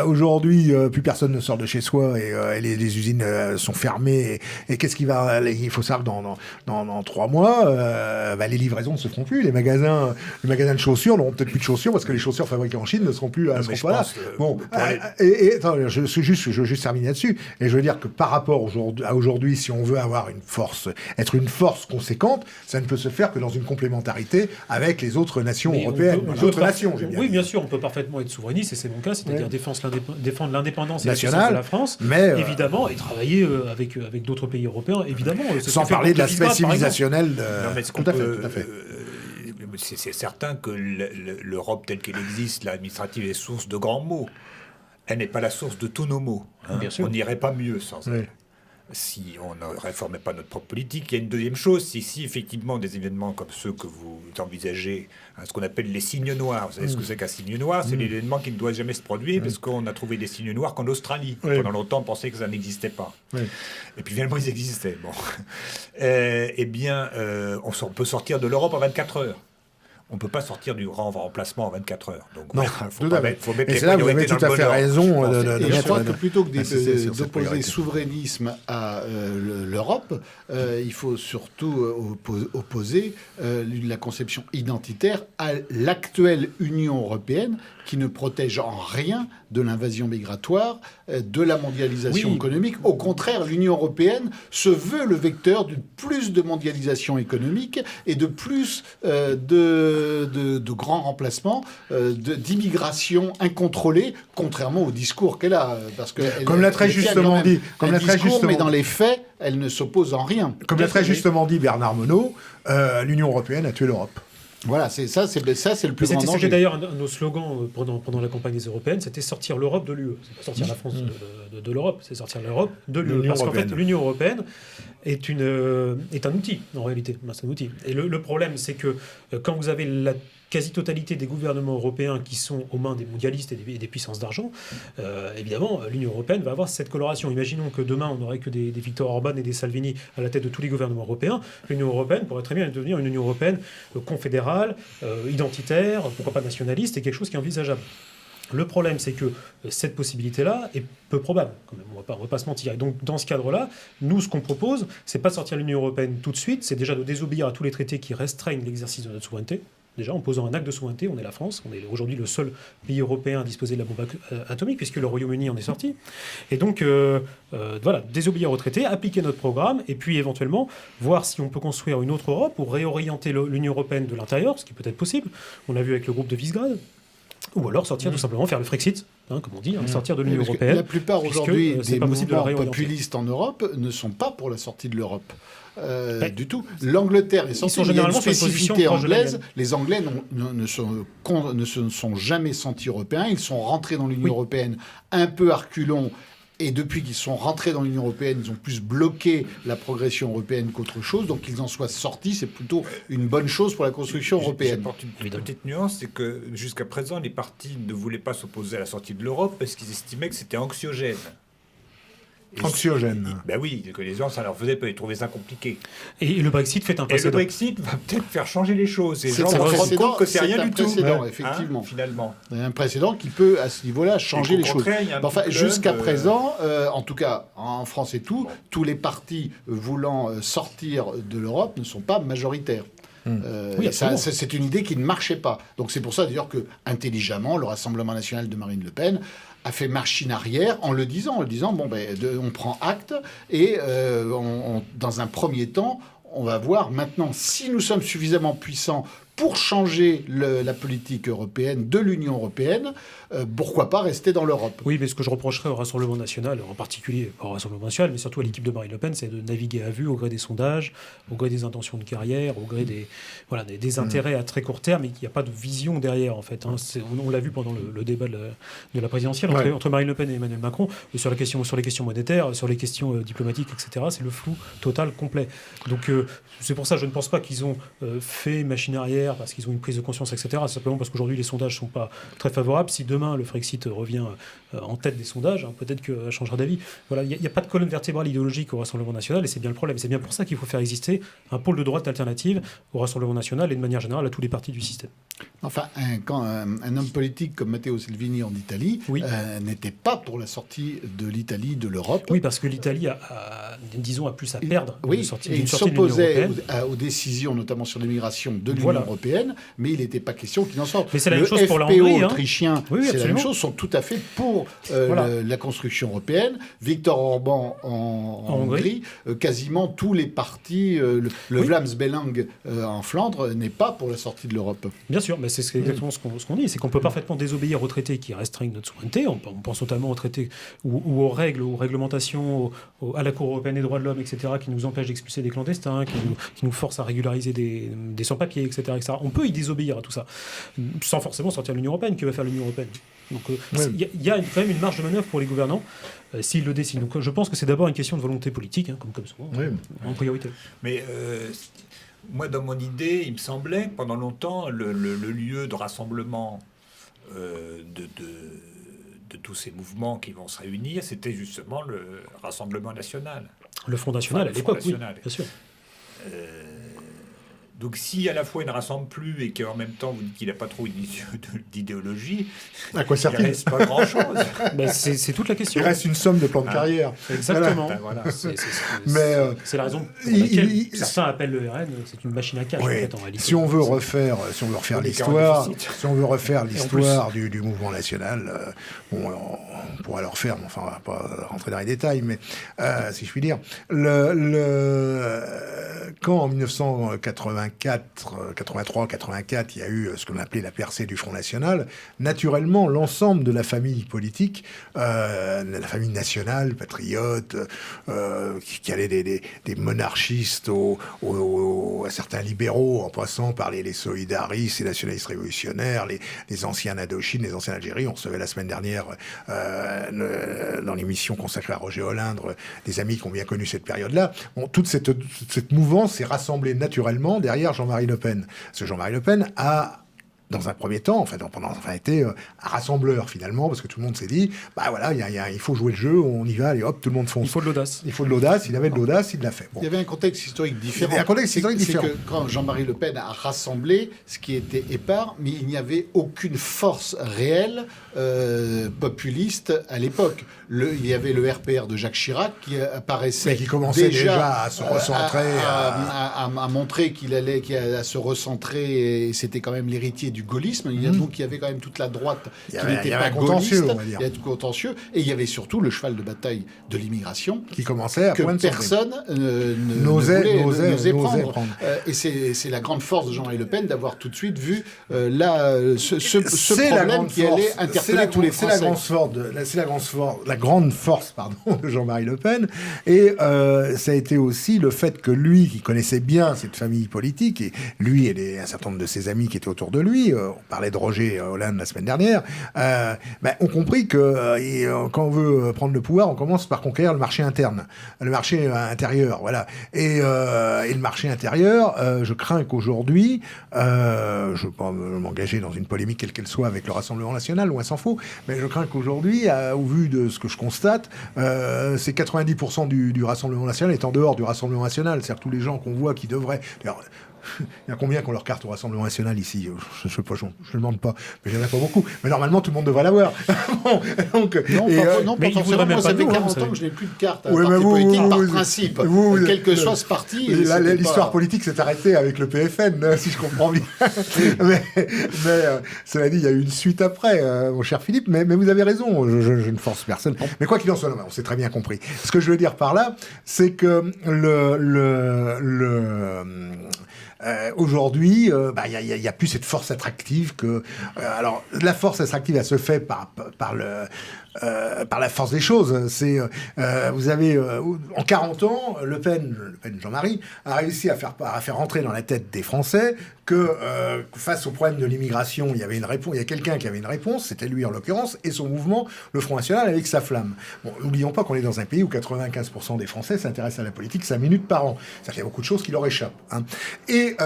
Aujourd'hui, plus personne ne sort de chez soi et les usines sont fermées. Et qu'est-ce qui va... Il faut savoir que dans 3 mois, les livraisons ne se feront plus. Les magasins de chaussures n'auront peut-être plus de chaussures parce que les chaussures fabriquées en Chine ne seront pas là. Bon, attends, je veux juste terminer là-dessus. Et je veux dire que par rapport à aujourd'hui, si on veut être une force conséquente, ça ne peut se faire que dans une complémentarité avec les autres nations européennes. Oui, bien sûr, on peut parfaitement être souverainiste, et c'est mon cas, c'est-à-dire défendre l'indépendance et nationale de la France, évidemment, et travailler avec d'autres pays européens, évidemment. Sans parler de l'aspect civilisationnel. Tout à fait. c'est certain que l'Europe telle qu'elle existe, l'administrative, est source de grands mots. Elle n'est pas la source de tous nos mots. Hein. On n'irait pas mieux sans elle. Si on ne réformait pas notre propre politique. Il y a une deuxième chose, c'est si effectivement des événements comme ceux que vous envisagez, ce qu'on appelle les signes noirs. Vous savez ce que c'est qu'un signe noir? C'est l'événement qui ne doit jamais se produire parce qu'on a trouvé des signes noirs qu'en Australie. Pendant longtemps, on pensait que ça n'existait pas. Et puis finalement, ils existaient. Bon. On peut sortir de l'Europe en 24 heures. On ne peut pas sortir du grand remplacement en 24 heures. Donc, non, faut mettre et c'est là que vous avez tout à fait raison. Je crois que plutôt que d'opposer souverainisme à l'Europe, il faut surtout opposer la conception identitaire à l'actuelle Union européenne qui ne protège en rien de l'invasion migratoire, de la mondialisation économique. Au contraire, l'Union européenne se veut le vecteur de plus de mondialisation économique et de plus de grands remplacements, d'immigration incontrôlée, contrairement au discours qu'elle a. Parce que comme l'a très justement dit, mais dans les faits, elle ne s'oppose en rien. Comme l'a très justement dit Bernard Monod, l'Union européenne a tué l'Europe. Voilà, c'est le plus grand danger. C'était d'ailleurs un de nos slogans pendant la campagne des Européennes, c'était sortir l'Europe de l'UE. C'est pas sortir la France de l'Europe, c'est sortir l'Europe de l'UE. Parce qu'en fait, l'Union européenne est un outil, en réalité. C'est un outil. Et le problème, c'est que quand vous avez la quasi-totalité des gouvernements européens qui sont aux mains des mondialistes et des puissances d'argent, évidemment, l'Union européenne va avoir cette coloration. Imaginons que demain, on n'aurait que des Viktor Orban et des Salvini à la tête de tous les gouvernements européens. L'Union européenne pourrait très bien devenir une Union européenne confédérale, identitaire, pourquoi pas nationaliste, et quelque chose qui est envisageable. Le problème, c'est que cette possibilité-là est peu probable, quand même. On va pas se mentir. Et donc, dans ce cadre-là, nous, ce qu'on propose, c'est pas de sortir l'Union européenne tout de suite, c'est déjà de désobéir à tous les traités qui restreignent l'exercice de notre souveraineté. Déjà, en posant un acte de souveraineté, on est la France, on est aujourd'hui le seul pays européen à disposer de la bombe atomique, puisque le Royaume-Uni en est sorti. Et donc, voilà, désobéir au traité, appliquer notre programme, et puis éventuellement voir si on peut construire une autre Europe ou réorienter l'Union européenne de l'intérieur, ce qui peut être possible. On l'a vu avec le groupe de Visegrad. Ou alors sortir tout simplement, faire le Frexit, comme on dit, sortir de l'Union européenne. La plupart aujourd'hui des mouvements populistes en Europe ne sont pas pour la sortie de l'Europe. Du tout. L'Angleterre est sortie, il y a une spécificité anglaise. Les Anglais ne se sont jamais sentis européens. Ils sont rentrés dans l'Union européenne un peu à reculons. Et depuis qu'ils sont rentrés dans l'Union européenne, ils ont plus bloqué la progression européenne qu'autre chose. Donc qu'ils en soient sortis, c'est plutôt une bonne chose pour la construction européenne. J'apporte une petite nuance, c'est que jusqu'à présent, les partis ne voulaient pas s'opposer à la sortie de l'Europe parce qu'ils estimaient que c'était anxiogène. Anxiogène. Ben oui, que les gens, ça leur faisait peur, ils trouvaient ça compliqué. Et le Brexit fait un précédent. Et le Brexit va peut-être faire changer les choses. Les gens vont se rendre compte que c'est rien du tout. Effectivement. Finalement. Il y a un précédent qui peut, à ce niveau-là, changer les choses. Enfin, jusqu'à présent, en tout cas, en France et tout, tous les partis voulant sortir de l'Europe ne sont pas majoritaires. Oui, c'est une idée qui ne marchait pas. Donc c'est pour ça d'ailleurs que, intelligemment, le Rassemblement national de Marine Le Pen a fait machine arrière en le disant bon, on prend acte et dans un premier temps, on va voir maintenant si nous sommes suffisamment puissants pour changer la politique européenne, de l'Union européenne, pourquoi pas rester dans l'Europe? Oui, mais ce que je reprocherais au Rassemblement national, en particulier au Rassemblement national, mais surtout à l'équipe de Marine Le Pen, c'est de naviguer à vue au gré des sondages, au gré des intentions de carrière, au gré des intérêts à très court terme, et qu'il n'y a pas de vision derrière, en fait. On l'a vu pendant le débat de la présidentielle entre Marine Le Pen et Emmanuel Macron, sur les questions monétaires, sur les questions diplomatiques, etc. C'est le flou total, complet. Donc c'est pour ça que je ne pense pas qu'ils ont fait machine arrière parce qu'ils ont une prise de conscience, etc. C'est simplement parce qu'aujourd'hui les sondages ne sont pas très favorables. Si demain le Frexit revient en tête des sondages, peut-être qu'elle changera d'avis. Voilà, il n'y a pas de colonne vertébrale idéologique au Rassemblement national et c'est bien le problème. C'est bien pour ça qu'il faut faire exister un pôle de droite alternative au Rassemblement national et de manière générale à tous les partis du système. Enfin, quand un homme politique comme Matteo Salvini en Italie n'était pas pour la sortie de l'Italie de l'Europe. Oui, parce que l'Italie a plus à perdre. Il s'opposait aux décisions, notamment sur l'immigration de l'Union européenne, mais il n'était pas question qu'il en sorte. Mais c'est la même chose pour la Hongrie. Le FPÖ autrichien, c'est la même chose, sont tout à fait pour la construction européenne. Viktor Orban en Hongrie, quasiment tous les partis, le Vlaams Belang en Flandre, n'est pas pour la sortie de l'Europe. Bien sûr, mais c'est exactement ce qu'on dit, c'est qu'on peut parfaitement désobéir aux traités qui restreignent notre souveraineté. On pense notamment aux traités ou aux règles, aux réglementations, à la Cour européenne des droits de l'homme, etc., qui nous empêchent d'expulser des clandestins, qui nous forcent à régulariser des sans-papiers, etc., etc. On peut y désobéir à tout ça, sans forcément sortir de l'Union européenne. Que va faire l'Union européenne? Donc il y a quand même une marge de manœuvre pour les gouvernants s'ils le décident. Donc je pense que c'est d'abord une question de volonté politique, comme souvent, en priorité. Mais moi, dans mon idée, il me semblait que pendant longtemps, le lieu de rassemblement de tous ces mouvements qui vont se réunir, c'était justement le Rassemblement national. Le Front National, à l'époque, oui, bien sûr. Donc si à la fois il ne rassemble plus et qu'en même temps vous dites qu'il n'a pas trop d'idéologie, à quoi il ne reste pas grand-chose. C'est toute la question. Il reste une somme de plans de carrière. Exactement. Voilà. C'est la raison pour laquelle certains appellent le RN, c'est une machine à cash, en fait, en réalité. Si on veut refaire l'histoire, du mouvement national, on pourra le refaire, mais enfin on ne va pas rentrer dans les détails, mais si je puis dire, quand en 1983-84, il y a eu ce qu'on appelait la percée du Front National, naturellement, l'ensemble de la famille politique, la famille nationale, patriote, qui allait des monarchistes à certains libéraux, en passant par les solidaristes, les nationalistes révolutionnaires, les anciens Indochine, les anciens Algérie. On recevait la semaine dernière, dans l'émission consacrée à Roger Olindre, des amis qui ont bien connu cette période-là. Bon, toute cette mouvance s'est rassemblée naturellement derrière Jean-Marie Le Pen. Parce que Jean-Marie Le Pen a, dans un premier temps, été un rassembleur finalement, parce que tout le monde s'est dit, il faut jouer le jeu, on y va, allez hop, tout le monde fonce. Il faut de l'audace. Il avait de l'audace, il l'a fait. Bon. Il y avait un contexte historique différent. C'est que quand Jean-Marie Le Pen a rassemblé, ce qui était épars, mais il n'y avait aucune force réelle populiste à l'époque. Il y avait le RPR de Jacques Chirac qui apparaissait, qui commençait déjà à se recentrer, à montrer qu'il allait à se recentrer, et c'était quand même l'héritier du gaullisme. Donc il y avait quand même toute la droite qui n'était pas gaulliste. Il y avait tout contentieux, et il y avait surtout le cheval de bataille de l'immigration qui commençait à que personne n'osait prendre. Et c'est la grande force de Jean-Marie Le Pen d'avoir tout de suite vu ce problème qui allait interpeller tous les Français. C'est la grande force de Jean-Marie Le Pen, et ça a été aussi le fait que lui, qui connaissait bien cette famille politique, et lui et un certain nombre de ses amis qui étaient autour de lui, on parlait de Roger Hollande la semaine dernière, ont compris que quand on veut prendre le pouvoir, on commence par conquérir le marché interne, le marché intérieur, voilà. Et le marché intérieur, je crains qu'aujourd'hui, je ne veux pas m'engager dans une polémique quelle qu'elle soit avec le Rassemblement national, loin s'en faut, mais je crains qu'aujourd'hui, au vu de ce que je constate, c'est 90% du Rassemblement national est en dehors du Rassemblement national. C'est-à-dire tous les gens qu'on voit qui devraient... D'ailleurs, il y a combien qu'on leur carte au Rassemblement national ici? Je ne sais pas, je ne demande pas, mais il n'y en a pas beaucoup. Mais normalement, tout le monde devrait l'avoir. Non, pas forcément. Moi, ça fait 40 ans que je n'ai plus de carte à parti politique par principe. Quel que soit ce parti. L'histoire politique s'est arrêtée avec le PFN, si je comprends bien. mais cela dit, il y a eu une suite après, mon cher Philippe. Mais vous avez raison, je ne force personne. Mais quoi qu'il en soit, on s'est très bien compris. Ce que je veux dire par là, c'est que aujourd'hui, il y a plus cette force attractive que... alors, la force attractive, elle se fait par la force des choses. Vous avez, en 40 ans, Le Pen Jean-Marie, a réussi à faire entrer dans la tête des Français que face au problème de l'immigration, il y a quelqu'un qui avait une réponse, c'était lui en l'occurrence, et son mouvement, le Front National, avec sa flamme. Bon, n'oublions pas qu'on est dans un pays où 95% des Français s'intéressent à la politique 5 minutes par an. C'est-à-dire qu'il y a beaucoup de choses qui leur échappent. Et...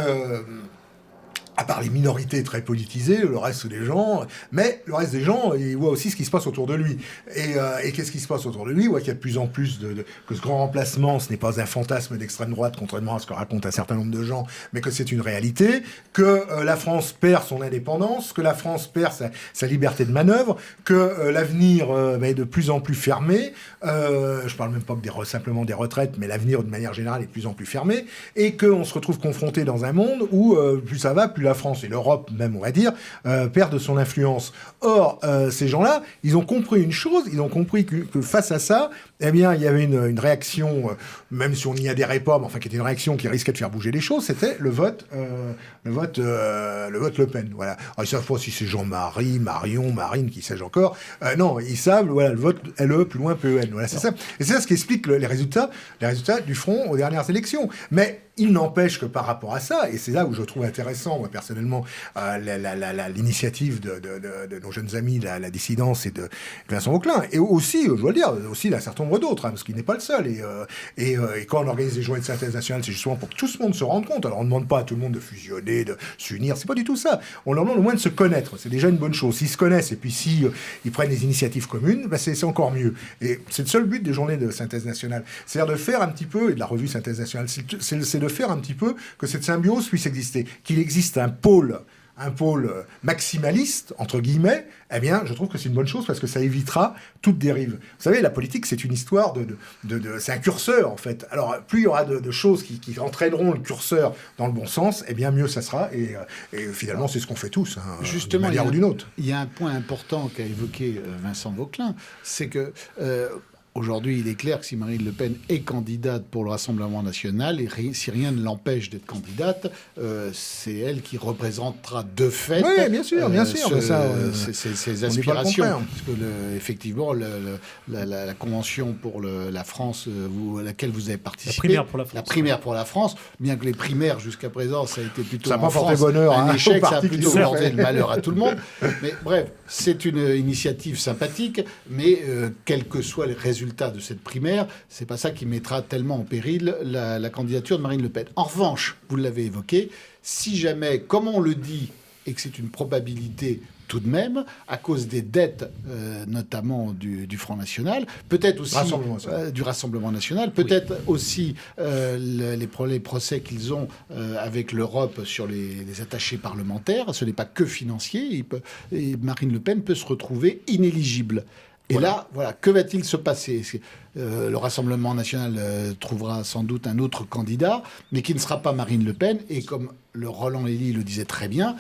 à part les minorités très politisées, le reste des gens, il voit aussi ce qui se passe autour de lui. Et qu'est-ce qui se passe autour de lui? Il voit qu'il y a de plus en plus que ce grand remplacement, ce n'est pas un fantasme d'extrême droite, contrairement à ce que racontent un certain nombre de gens, mais que c'est une réalité, que la France perd son indépendance, que la France perd sa liberté de manœuvre, que l'avenir est de plus en plus fermé. Je parle même pas simplement des retraites, mais l'avenir de manière générale est de plus en plus fermé, et qu'on se retrouve confronté dans un monde où plus ça va, plus la France et l'Europe même, on va dire, perdent son influence. Or, ces gens-là, ils ont compris une chose, ils ont compris que face à ça, eh bien, il y avait une réaction, même si on n'y adhérait pas, mais enfin, qui était une réaction qui risquait de faire bouger les choses, c'était le vote Le Pen. Voilà. Alors, ils savent pas si c'est Jean-Marie, Marion, Marine, qui sais-je encore. Non, ils savent, voilà, le vote LE plus loin PEN. Voilà, c'est ça. Et c'est ça ce qui explique les résultats du Front aux dernières élections. Mais il n'empêche que par rapport à ça, et c'est là où je trouve intéressant, moi personnellement, l'initiative de nos jeunes amis, la dissidence et de Vincent Vauquelin, et aussi, je dois le dire, aussi d'un certain nombre d'autres, parce qu'il n'est pas le seul. Et quand on organise des journées de synthèse nationale, c'est justement pour que tout ce monde se rende compte. Alors on ne demande pas à tout le monde de fusionner, de s'unir, c'est pas du tout ça. On leur demande au moins de se connaître, c'est déjà une bonne chose. S'ils se connaissent et puis si ils prennent des initiatives communes, c'est encore mieux. Et c'est le seul but des journées de synthèse nationale, c'est-à-dire de faire un petit peu, et de la revue synthèse nationale, c'est de faire un petit peu que cette symbiose puisse exister, qu'il existe un pôle maximaliste, entre guillemets, eh bien, je trouve que c'est une bonne chose parce que ça évitera toute dérive. Vous savez, la politique, c'est une histoire c'est un curseur, en fait. Alors, plus il y aura de choses qui entraîneront le curseur dans le bon sens, eh bien, mieux ça sera. Et finalement, c'est ce qu'on fait tous, justement, d'une manière ou d'une autre. Il y a un point important qu'a évoqué Vincent Vauquelin, c'est que... aujourd'hui, il est clair que si Marine Le Pen est candidate pour le Rassemblement national, et si rien ne l'empêche d'être candidate, c'est elle qui représentera de fait bien sûr, ses aspirations. Parce que effectivement, la convention pour la France, à laquelle vous avez participé, la primaire pour la France, bien que les primaires jusqu'à présent, ça a été plutôt ça en France bonheur, un échec, ça a plutôt porté le malheur à tout le monde. Mais bref, c'est une initiative sympathique, mais quels que soient les résultats de cette primaire, c'est pas ça qui mettra tellement en péril la candidature de Marine Le Pen. En revanche, vous l'avez évoqué, si jamais, comme on le dit, et que c'est une probabilité tout de même, à cause des dettes, notamment du Front National, peut-être aussi du Rassemblement National, peut-être aussi les procès qu'ils ont avec l'Europe sur les attachés parlementaires. Ce n'est pas que financier. Et Marine Le Pen peut se retrouver inéligible. Et là, voilà, que va-t-il se passer ? Le Rassemblement national trouvera sans doute un autre candidat, mais qui ne sera pas Marine Le Pen. Et comme le Roland Hélie le disait très bien,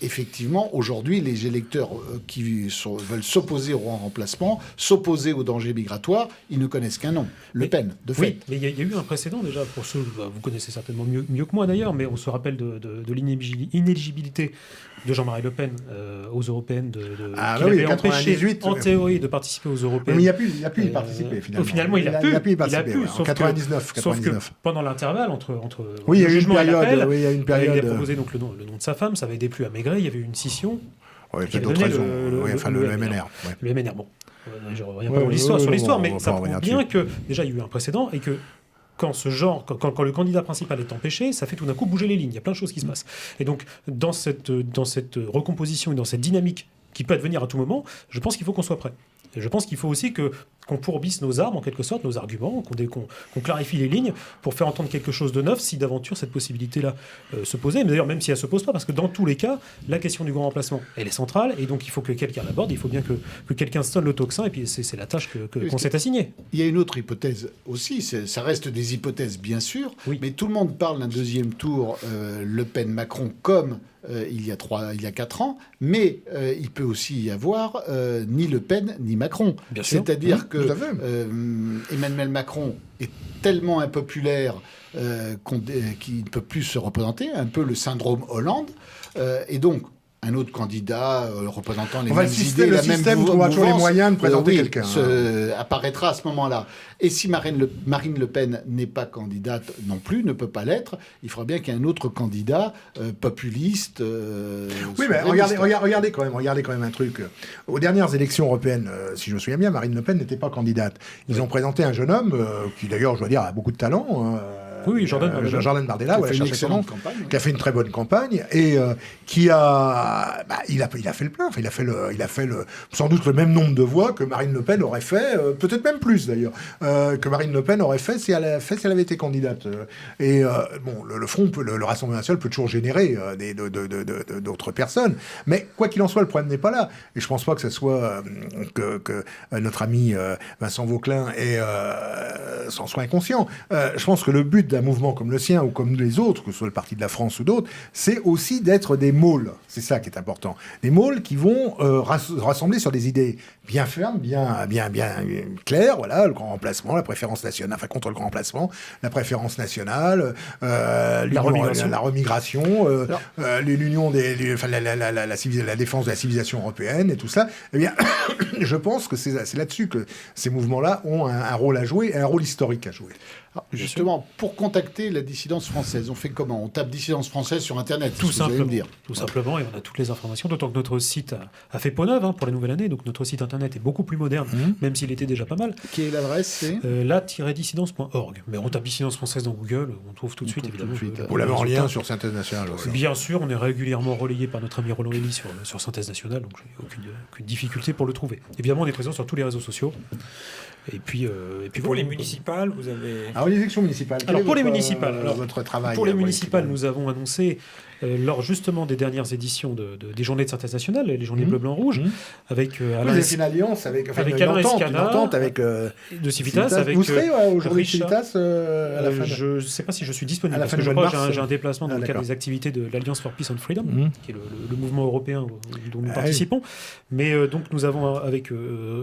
effectivement, aujourd'hui, les électeurs qui veulent s'opposer au remplacement, s'opposer au danger migratoire, ils ne connaissent qu'un nom, Le Pen, de fait. Oui, mais il y a eu un précédent déjà, pour ceux, vous connaissez certainement mieux que moi d'ailleurs, mais on se rappelle de l'inéligibilité de Jean-Marie Le Pen aux européennes, qui l'avait empêché en théorie de participer aux européennes. Mais il n'y a pu y participer finalement. Finalement, il a pu, en 99. Sauf que pendant l'intervalle entre oui, il y a le jugement et l'appel, il y a une période. Il a proposé donc le nom de sa femme, ça avait déplu à Maigret, il y avait eu une scission. Oui, peut-être d'autres raisons. Le MNR. Le MNR, bon. Je ne reviens pas sur l'histoire, mais ça prouve bien que déjà il y a eu un précédent et que quand quand le candidat principal est empêché, ça fait tout d'un coup bouger les lignes. Il y a plein de choses qui se passent. Et donc, dans cette recomposition et dans cette dynamique qui peut advenir à tout moment, je pense qu'il faut qu'on soit prêt. Et je pense qu'il faut aussi qu'on pourbisse nos armes, en quelque sorte, nos arguments, qu'on clarifie les lignes pour faire entendre quelque chose de neuf si d'aventure cette possibilité-là se posait. Mais d'ailleurs, même si elle ne se pose pas, parce que dans tous les cas, la question du grand remplacement, elle est centrale, et donc il faut que quelqu'un l'aborde, il faut bien que quelqu'un sonne le tocsin, et puis c'est la tâche qu'on s'est assignée. Il y a une autre hypothèse aussi, ça reste des hypothèses bien sûr, mais tout le monde parle d'un deuxième tour Le Pen-Macron comme il y a 4 ans, mais il peut aussi y avoir ni Le Pen ni Macron. C'est-à-dire que Emmanuel Macron est tellement impopulaire qu'il ne peut plus se représenter, un peu le syndrome Hollande, et donc un autre candidat représentant les mêmes idées, la même mouvance, trouvera toujours les moyens de présenter quelqu'un. Apparaîtra à ce moment-là. Et si Marine Le Pen n'est pas candidate non plus, ne peut pas l'être, il faudra bien qu'il y ait un autre candidat populiste. Oui, mais regardez quand même un truc. Aux dernières élections européennes, si je me souviens bien, Marine Le Pen n'était pas candidate. Ils ont présenté un jeune homme qui d'ailleurs, je dois dire, a beaucoup de talent. Oui, Jordan Bardella, qui a fait une très bonne campagne et qui a fait le plein. Enfin, il a fait sans doute le même nombre de voix que Marine Le Pen aurait fait, peut-être même plus d'ailleurs, que Marine Le Pen aurait fait si elle avait été candidate. Et bon, le Front, le Rassemblement national peut toujours générer d'autres personnes, mais quoi qu'il en soit, le problème n'est pas là. Et je pense pas que ce soit que notre ami Vincent Vauquelin s'en soit inconscient. Je pense que le but d'un mouvement comme le sien ou comme les autres, que ce soit le Parti de la France ou d'autres, c'est aussi d'être des môles. C'est ça qui est important. Des môles qui vont rassembler sur des idées bien fermes, bien claires. Voilà, le grand remplacement, la préférence nationale, enfin contre le grand remplacement, la préférence nationale, la remigration, l'union la défense de la civilisation européenne et tout ça. Eh bien, je pense que c'est là-dessus que ces mouvements-là ont un rôle à jouer, et un rôle historique à jouer. Alors, justement, pour contacter la dissidence française, on fait comment? On tape dissidence française sur Internet, tout simplement. Me dire. Tout simplement, et on a toutes les informations, d'autant que notre site a fait peau neuve pour la nouvelle année, donc notre site Internet est beaucoup plus moderne, même s'il était déjà pas mal. Qui est l'adresse? C'est la-dissidence.org. Mais on tape dissidence française dans Google, on trouve tout de suite, évidemment. Vous l'avez en lien sur Synthèse Nationale. Bien sûr, on est régulièrement relayé par notre ami Roland Elie sur Synthèse Nationale, donc j'ai aucune difficulté pour le trouver. Évidemment, on est présent sur tous les réseaux sociaux. Et puis pour les municipales, vous avez... Alors, les élections municipales. Alors, pour les municipales, votre travail. Pour les municipales, nous avons annoncé, lors justement des dernières éditions des Journées de Synthèse Nationale, les Journées bleu, blanc, rouge, avec Alain... Vous une alliance avec Alain Escada, une entente avec... de Civitas, avec... Vous serez aujourd'hui Civitas à la fin Je ne sais pas si je suis disponible, parce que je crois que j'ai un déplacement dans le cadre des activités de l'Alliance for Peace and Freedom, qui est le mouvement européen dont nous participons. Mais donc, nous avons, avec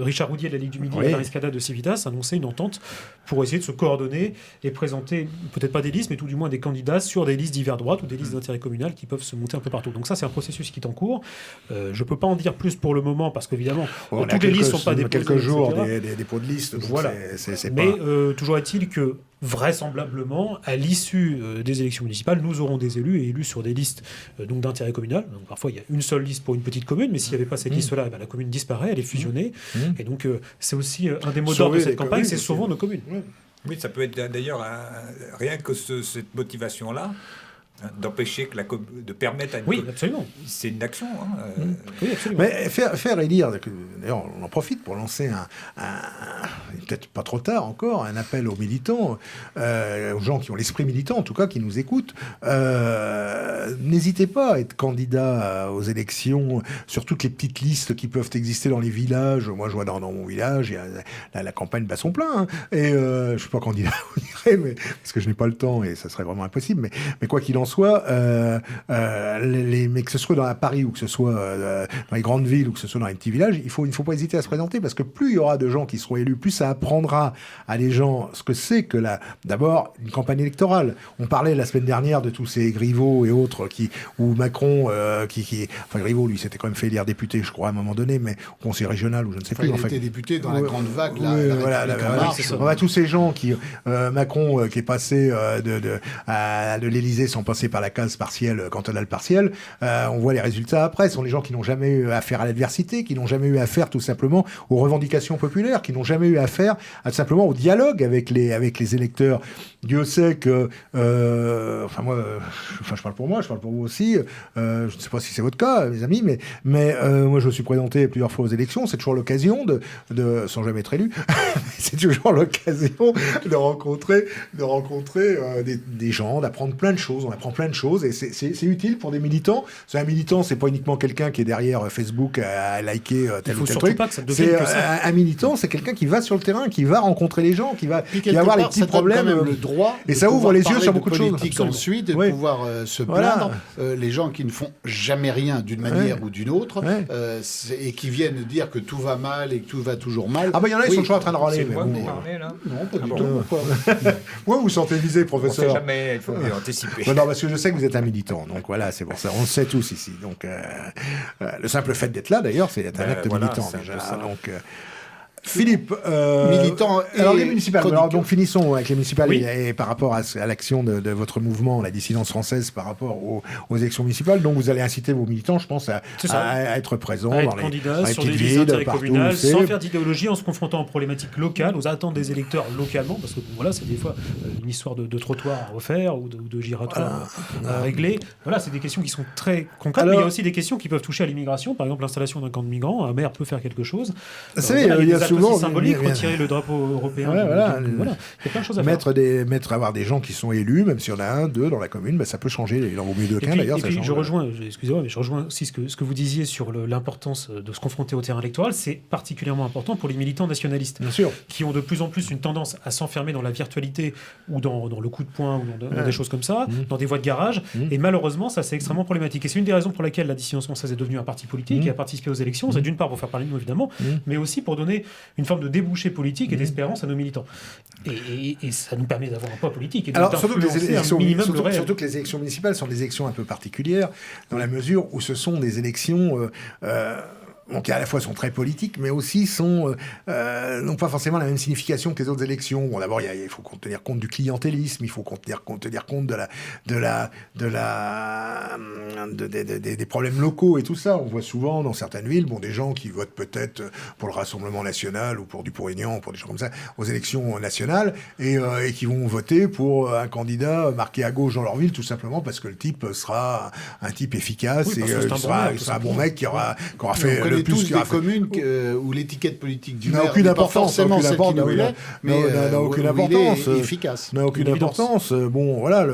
Richard Roudier de la Ligue du Midi et Alain Escada de Civitas, annoncé une entente pour essayer de se coordonner et présenter, peut-être pas des listes, mais tout du moins des candidats sur des listes d'hiver droite ou des listes d'intérêt communal qui peuvent se monter un peu partout. Donc ça, c'est un processus qui est en cours. Je ne peux pas en dire plus pour le moment, parce qu'évidemment, toutes les listes ne sont pas déposées. Quelques jours des dépôts de listes. Voilà. Mais toujours est-il que, vraisemblablement, à l'issue des élections municipales, nous aurons des élus et élus sur des listes donc d'intérêt communal. Donc parfois, il y a une seule liste pour une petite commune, mais s'il n'y avait pas cette liste-là, la commune disparaît, elle est fusionnée. Et donc, c'est aussi un des mots d'ordre de cette campagne, c'est sauvons nos communes. Oui, ça peut être d'ailleurs rien que cette motivation-là, d'empêcher de permettre à une... Oui, absolument. C'est une action. Oui, absolument. Mais faire élire, d'ailleurs, on en profite pour lancer peut-être pas trop tard encore, un appel aux militants, aux gens qui ont l'esprit militant, en tout cas, qui nous écoutent. N'hésitez pas à être candidat aux élections sur toutes les petites listes qui peuvent exister dans les villages. Moi, je vois dans mon village, il y a la campagne bat son plein. Et je ne suis pas candidat, vous direz, mais, parce que je n'ai pas le temps et ça serait vraiment impossible. Mais quoi qu'il en soit, mais que ce soit dans Paris ou que ce soit dans les grandes villes ou que ce soit dans les petits villages, il ne faut pas hésiter à se présenter, parce que plus il y aura de gens qui seront élus, plus ça apprendra à les gens ce que c'est que d'abord une campagne électorale. On parlait la semaine dernière de tous ces Griveaux et autres ou Macron enfin Griveaux, lui, s'était quand même fait élire député, je crois, à un moment donné, mais au conseil régional ou je ne sais plus. Il était député dans la grande vague, tous ces gens qui Macron qui est passé de l'Élysée sans passer par la case partielle, cantonale partielle, on voit les résultats après. Ce sont les gens qui n'ont jamais eu affaire à l'adversité, qui n'ont jamais eu affaire tout simplement aux revendications populaires, qui n'ont jamais eu affaire simplement au dialogue avec les électeurs. Dieu sait que, je parle pour moi, je parle pour vous aussi. Je ne sais pas si c'est votre cas, mes amis, mais moi je me suis présenté plusieurs fois aux élections. C'est toujours l'occasion sans jamais être élu, c'est toujours l'occasion de rencontrer des gens, d'apprendre plein de choses. On apprend plein de choses et c'est utile pour des militants. Un militant, c'est pas uniquement quelqu'un qui est derrière Facebook à liker tel ou tel truc. Pas que ça devienne que ça. Un militant, c'est quelqu'un qui va sur le terrain, qui va rencontrer les gens, qui va avoir les petits problèmes. Le droit et ça ouvre les yeux sur beaucoup de choses. Ensuite, de pouvoir se plaindre. Les gens qui ne font jamais rien d'une manière ou d'une autre et qui viennent dire que tout va mal et que tout va toujours mal. Ah, il y en a, ils sont toujours en train de râler. Vous parlez, là ? Non, pas du tout. Moi, vous vous sentez visé, professeur. On ne sait jamais, il faut anticiper. Non, parce que je sais que vous êtes un militant, donc voilà, c'est pour ça. On le sait tous ici. Donc, le simple fait d'être là, d'ailleurs, c'est un acte militant déjà. Donc, Philippe, militant. Alors les municipales. Alors, donc finissons avec les municipales et par rapport à l'action de votre mouvement, la dissidence française, par rapport aux élections municipales. Donc vous allez inciter vos militants, je pense, à être présents à être dans les candidats sur des petites listes villes, d'intérêt partout communal, sans faire d'idéologie, en se confrontant aux problématiques locales, aux attentes des électeurs localement, parce que voilà, c'est des fois une histoire de trottoir à refaire ou de giratoire à régler. Voilà, c'est des questions qui sont très concrètes, mais il y a aussi des questions qui peuvent toucher à l'immigration. Par exemple, l'installation d'un camp de migrants, un maire peut faire quelque chose. Vous savez, il y a souvent symbolique, retirer le drapeau européen. Il y a plein de choses à faire. Avoir des gens qui sont élus, même s'il y en a un, deux dans la commune, ça peut changer. Il en vaut mieux deux qu'un d'ailleurs. Et puis je rejoins aussi ce que vous disiez sur l'importance de se confronter au terrain électoral. C'est particulièrement important pour les militants nationalistes, bien sûr, qui ont de plus en plus une tendance à s'enfermer dans la virtualité ou dans le coup de poing ou dans des choses comme ça, dans des voies de garage. Et malheureusement, ça c'est extrêmement problématique. Et c'est une des raisons pour laquelle la dissidence française est devenue un parti politique et a participé aux élections. C'est d'une part pour faire parler de nous évidemment, mais aussi pour donner une forme de débouché politique et d'espérance à nos militants. Et ça nous permet d'avoir un poids politique. Et surtout que les élections municipales sont des élections un peu particulières, dans la mesure où ce sont des élections qui à la fois sont très politiques, mais aussi n'ont pas forcément la même signification que les autres élections. Bon, d'abord, il faut tenir compte du clientélisme, il faut tenir compte des problèmes locaux et tout ça. On voit souvent dans certaines villes, des gens qui votent peut-être pour le Rassemblement national ou pour Dupont-Aignan, pour des choses comme ça, aux élections nationales, et qui vont voter pour un candidat marqué à gauche dans leur ville, tout simplement parce que le type sera un type efficace, et il sera un bon mec qui aura fait le plus. Tous des communes où l'étiquette politique du n'a maire aucune n'est pas importance, forcément celle qui nous n'a plaît, mais n'a aucune où importance, il est efficace. N'a aucune importance. Bon, voilà,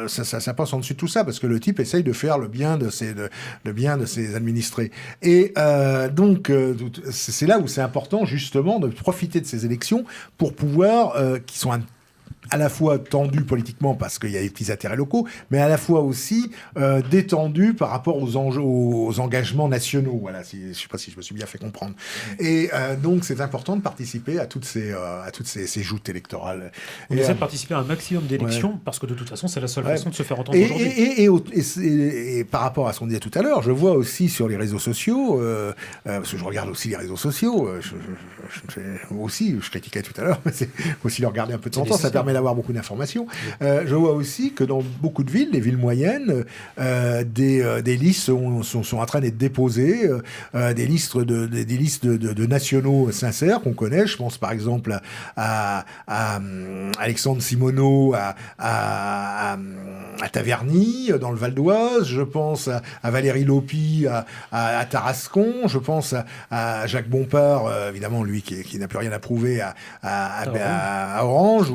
ça passe en dessus de tout ça parce que le type essaye de faire le bien de ses administrés. Et donc, c'est là où c'est important justement de profiter de ces élections pour pouvoir, qui sont à la fois tendu politiquement parce qu'il y a des petits intérêts locaux, mais à la fois aussi détendu par rapport aux engagements nationaux. Voilà, je ne sais pas si je me suis bien fait comprendre. Et donc, c'est important de participer à toutes ces joutes électorales. On essaie de participer à un maximum d'élections parce que de toute façon, c'est la seule façon de se faire entendre aujourd'hui. Et par rapport à ce qu'on disait tout à l'heure, je vois aussi sur les réseaux sociaux, parce que je regarde aussi les réseaux sociaux, je critiquais tout à l'heure, mais c'est aussi le regarder un peu de temps en temps, ça permet d'avoir beaucoup d'informations. Je vois aussi que dans beaucoup de villes, les villes moyennes, des listes sont en train d'être déposées, des listes de nationaux sincères qu'on connaît. Je pense par exemple à Alexandre Simoneau à Taverny, dans le Val d'Oise. Je pense à Valérie Lopi à Tarascon. Je pense à Jacques Bompard, évidemment, lui qui n'a plus rien à prouver à Orange,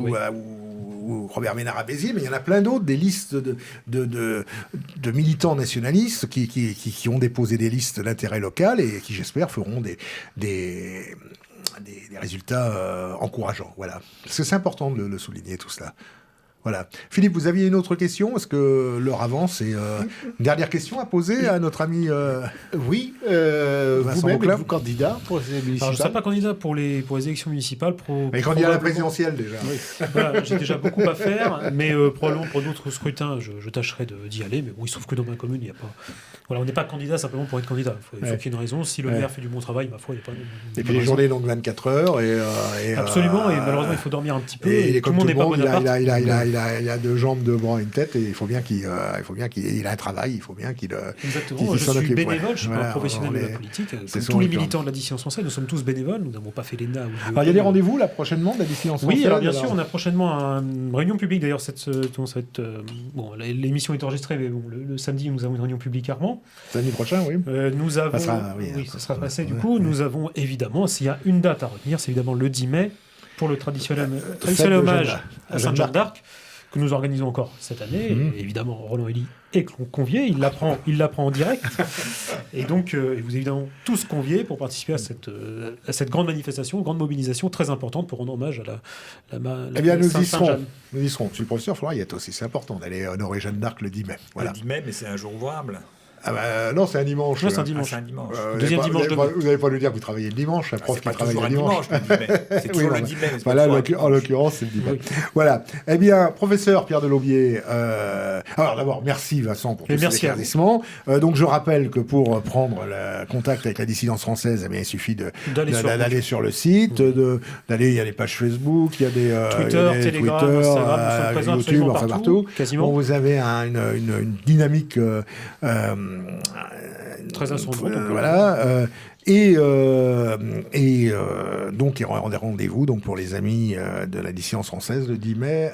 ou Robert Ménard à Béziers, mais il y en a plein d'autres, des listes de militants nationalistes qui ont déposé des listes d'intérêt local et qui, j'espère, feront des résultats encourageants. Voilà. Parce que c'est important de le souligner, tout cela. Voilà. Philippe, vous aviez une autre question? Est-ce que l'heure avance? Et une dernière question à poser à notre ami Oui, vous-même êtes-vous candidat pour les municipales? Alors, je ne serai pas candidat pour les élections municipales. Mais candidat à la présidentielle, déjà. Oui. Voilà, j'ai déjà beaucoup à faire, mais probablement pour d'autres scrutins, je tâcherai d'y aller. Mais bon, il se trouve que dans ma commune, il n'y a pas... Voilà, on n'est pas candidat simplement pour être candidat. Il faut qu'il y ait une raison. Si le maire fait du bon travail, ma foi, il n'y a pas de... Et puis les journées, donc 24 heures. Absolument, et malheureusement, il faut dormir un petit peu. Et tout le monde n'est pas Bonaparte. Il a deux jambes, deux bras, une tête, et il faut bien qu'il a un travail, il faut bien qu'il Exactement, je suis bénévole, je ne suis pas un professionnel de la politique. Comme tous les militants de la dissidence française, nous sommes tous bénévoles, nous n'avons pas fait l'ENA. Alors il y a des rendez-vous là prochainement de la dissidence française? Oui, alors bien sûr, on a prochainement une réunion publique, d'ailleurs, l'émission est enregistrée, mais bon, le samedi, nous avons une réunion publique à Armand. Samedi prochain, oui. Nous avons... ça sera passé, du coup, nous avons évidemment, s'il y a une date à retenir, c'est évidemment le 10 mai, pour le traditionnel hommage à Sainte-Jeanne d'Arc, que nous organisons encore cette année. Et évidemment, Roland Elie est convié, il l'apprend en direct. Et donc, vous êtes évidemment tous conviés pour participer à cette grande manifestation, grande mobilisation très importante pour rendre hommage à eh bien, nous y serons. Nous y serons. Je suis le professeur Florent Yet aussi. C'est important d'aller honorer Jeanne d'Arc le 10 mai. Voilà. Le 10 mai, mais c'est un jour ouvrable. Ah bah, non, c'est un dimanche. Non, c'est un dimanche. Deuxième dimanche de mai. Vous n'allez pas nous dire que vous travaillez le dimanche, un prof qui travaille le dimanche. C'est toujours le 10 mai. Là, en l'occurrence, c'est le 10 mai. Voilà. Eh bien, professeur Pierre Delaubier, alors d'abord, merci Vincent pour tous ces éclaircissements. Donc, je rappelle que pour prendre le contact avec la dissidence française, eh bien, il suffit d'aller sur le site, il y a des pages Facebook, il y a des Twitter, Telegram, Instagram, YouTube, enfin partout. Quasiment. Bon, vous avez une dynamique très insolente. Voilà. Donc, il y aura des rendez-vous donc, pour les amis de la dissidence française le 10 mai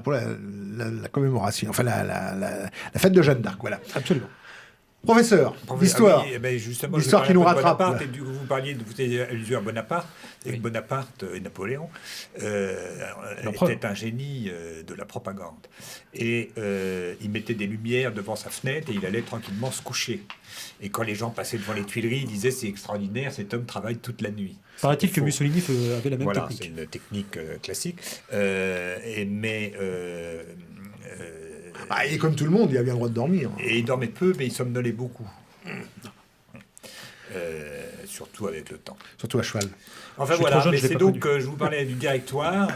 pour la commémoration, enfin la fête de Jeanne d'Arc. Voilà. Absolument. Professeur, l'histoire. Justement, l'histoire qui nous rattrape. Vous parliez, vous faisiez allusion à Bonaparte, et Bonaparte et Napoléon était un génie de la propagande. Et il mettait des lumières devant sa fenêtre et il allait tranquillement se coucher. Et quand les gens passaient devant les Tuileries, ils disaient c'est extraordinaire, cet homme travaille toute la nuit. Paraît-il que Mussolini avait la même technique. C'est une technique classique. Et comme tout le monde, il a bien le droit de dormir. Et il dormait peu, mais il somnolait beaucoup. Surtout avec le temps. Surtout à cheval. Enfin voilà, mais c'est donc, je vous parlais du directoire